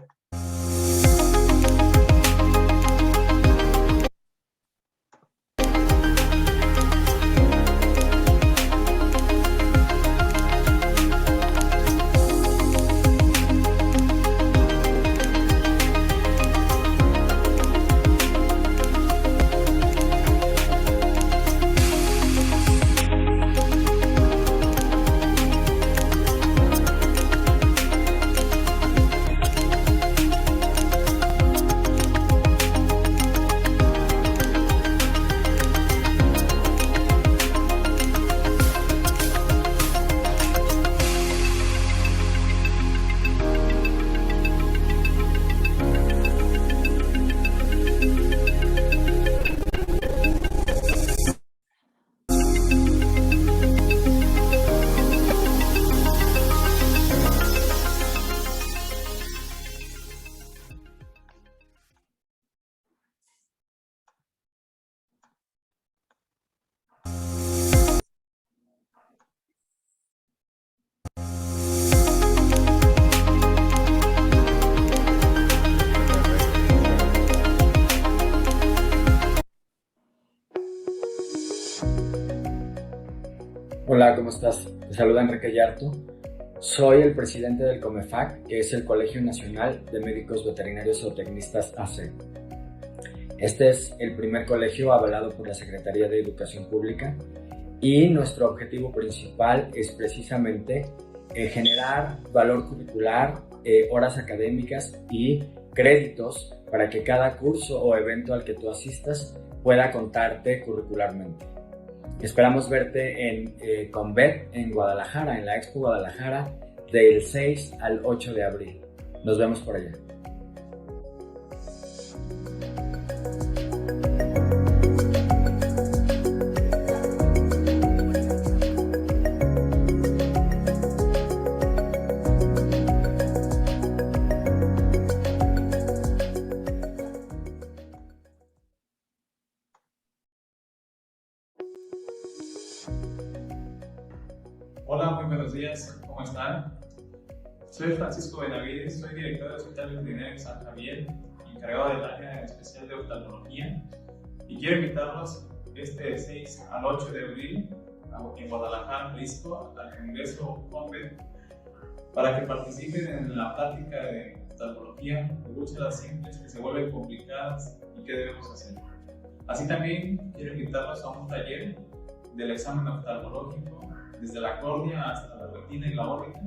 Les saluda Enrique Yarto. Soy el presidente del COMEFAC, que es el Colegio Nacional de Médicos Veterinarios Zootecnistas AC. Este es el primer colegio avalado por la Secretaría de Educación Pública y nuestro objetivo principal es precisamente generar valor curricular, horas académicas y créditos para que cada curso o evento al que tú asistas pueda contarte curricularmente. Esperamos verte en Convet en Guadalajara, en la Expo Guadalajara, del 6 al 8 de abril. Nos vemos por allá. Hola, muy buenos días, ¿cómo están? Soy Francisco Benavides, soy director del Hospital Veterinario San Javier, encargado del área especial de oftalmología, y quiero invitarlos este 6 al 8 de abril en Guadalajara, Jalisco, al Congreso COMPET, para que participen en la plática de oftalmología, de búsquedas simples que se vuelven complicadas y qué debemos hacer. Así también quiero invitarlos a un taller del examen oftalmológico, desde la córnea hasta la retina y la órbita,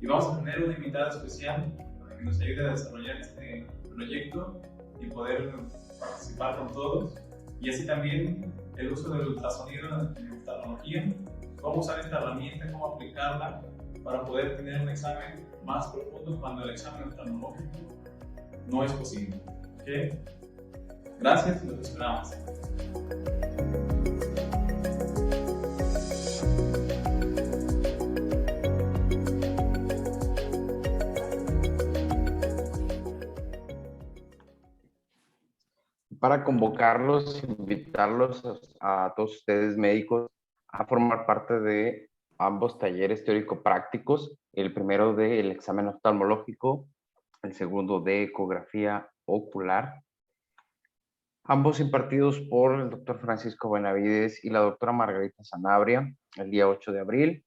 y vamos a tener una invitada especial para que nos ayude a desarrollar este proyecto y poder participar con todos, y así también el uso del ultrasonido en oftalmología, cómo usar esta herramienta, cómo aplicarla para poder tener un examen más profundo cuando el examen oftalmológico no es posible. ¿Okay? Gracias y los esperamos. Para convocarlos, invitarlos a todos ustedes médicos a formar parte de ambos talleres teórico-prácticos, el primero del examen oftalmológico, el segundo de ecografía ocular, ambos impartidos por el doctor Francisco Benavides y la doctora Margarita Sanabria, el día 8 de abril.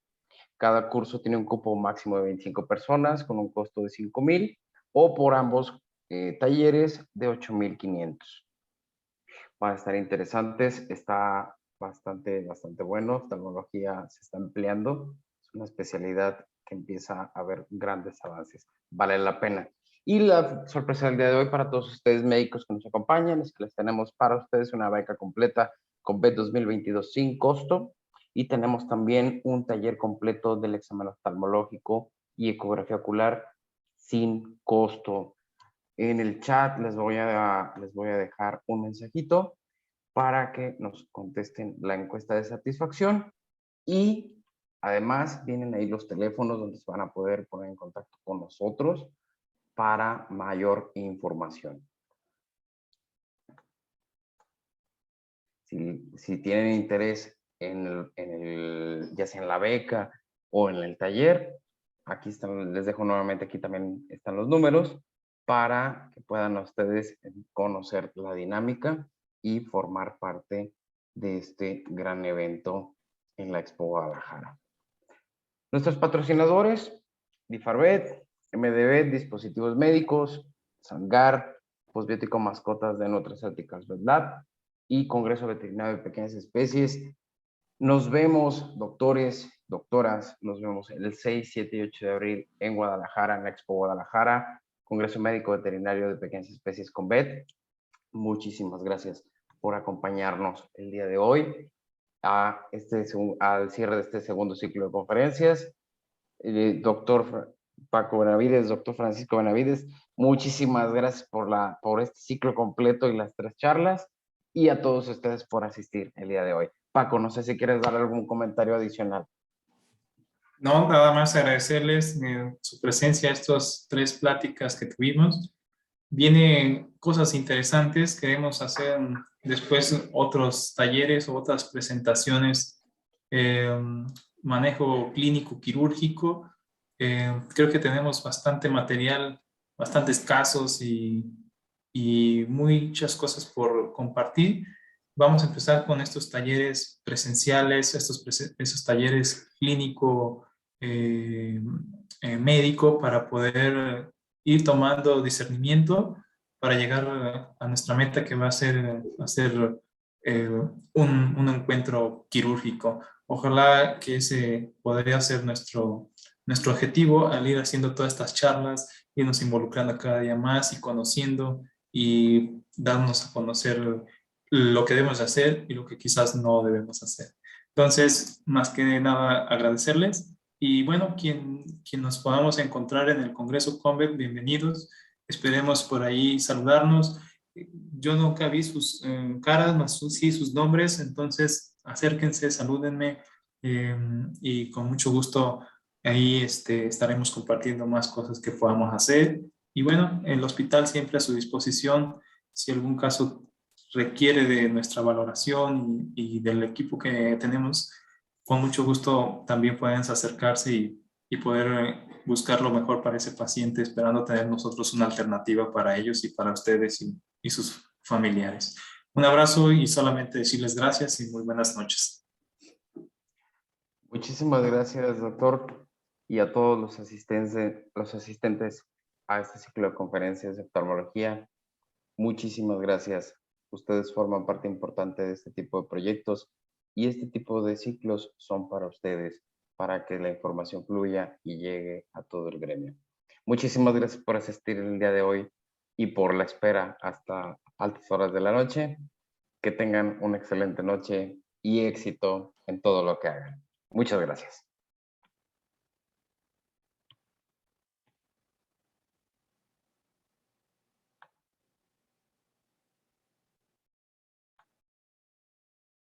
Cada curso tiene un cupo máximo de 25 personas con un costo de 5,000, o por ambos talleres de 8,500. Van a estar interesantes, está bastante bueno, oftalmología se está empleando, es una especialidad que empieza a haber grandes avances, vale la pena. Y la sorpresa del día de hoy para todos ustedes médicos que nos acompañan es que les tenemos para ustedes una beca completa con B 2022 sin costo, y tenemos también un taller completo del examen oftalmológico y ecografía ocular sin costo. En el chat les voy a dejar un mensajito para que nos contesten la encuesta de satisfacción, y además vienen ahí los teléfonos donde se van a poder poner en contacto con nosotros para mayor información. Si tienen interés ya sea en la beca o en el taller, aquí están, les dejo nuevamente, aquí también están los números para que puedan ustedes conocer la dinámica y formar parte de este gran evento en la Expo Guadalajara. Nuestros patrocinadores: Difarbet, MDB, Dispositivos Médicos, Sangar, Postbiótico Mascotas de Nutraceuticals VetLab y Congreso Veterinario de Pequeñas Especies. Nos vemos, doctores, doctoras, nos vemos el 6, 7 y 8 de abril en Guadalajara, en la Expo Guadalajara, Congreso Médico Veterinario de Pequeñas Especies Convet. Muchísimas gracias por acompañarnos el día de hoy al cierre de este segundo ciclo de conferencias. Doctor Paco Benavides, doctor Francisco Benavides, muchísimas gracias por este ciclo completo y las 3 charlas, y a todos ustedes por asistir el día de hoy. Paco, no sé si quieres dar algún comentario adicional. No, nada más agradecerles su presencia a estas 3 pláticas que tuvimos. Vienen cosas interesantes, queremos hacer después otros talleres o otras presentaciones, manejo clínico quirúrgico. Creo que tenemos bastante material, bastantes casos y muchas cosas por compartir. vamos a empezar con estos talleres presenciales, esos talleres clínico, médico, para poder ir tomando discernimiento para llegar a nuestra meta, que va a ser un encuentro quirúrgico. Ojalá que ese podría ser nuestro objetivo al ir haciendo todas estas charlas, irnos involucrando cada día más y conociendo y darnos a conocer lo que debemos hacer y lo que quizás no debemos hacer. Entonces, más que nada, agradecerles. Y bueno, quien nos podamos encontrar en el Congreso Convent, bienvenidos. Esperemos por ahí saludarnos. Yo nunca vi sus caras, más sí sus nombres, entonces acérquense, salúdenme, y con mucho gusto ahí estaremos compartiendo más cosas que podamos hacer. Y bueno, el hospital siempre a su disposición. Si algún caso requiere de nuestra valoración y del equipo que tenemos, con mucho gusto también pueden acercarse y poder buscar lo mejor para ese paciente, esperando tener nosotros una alternativa para ellos y para ustedes y sus familiares. Un abrazo y solamente decirles gracias y muy buenas noches. Muchísimas gracias, doctor, y a todos los asistentes a este ciclo de conferencias de oftalmología. Muchísimas gracias. Ustedes forman parte importante de este tipo de proyectos y este tipo de ciclos son para ustedes, para que la información fluya y llegue a todo el gremio. Muchísimas gracias por asistir el día de hoy y por la espera hasta altas horas de la noche. Que tengan una excelente noche y éxito en todo lo que hagan. Muchas gracias.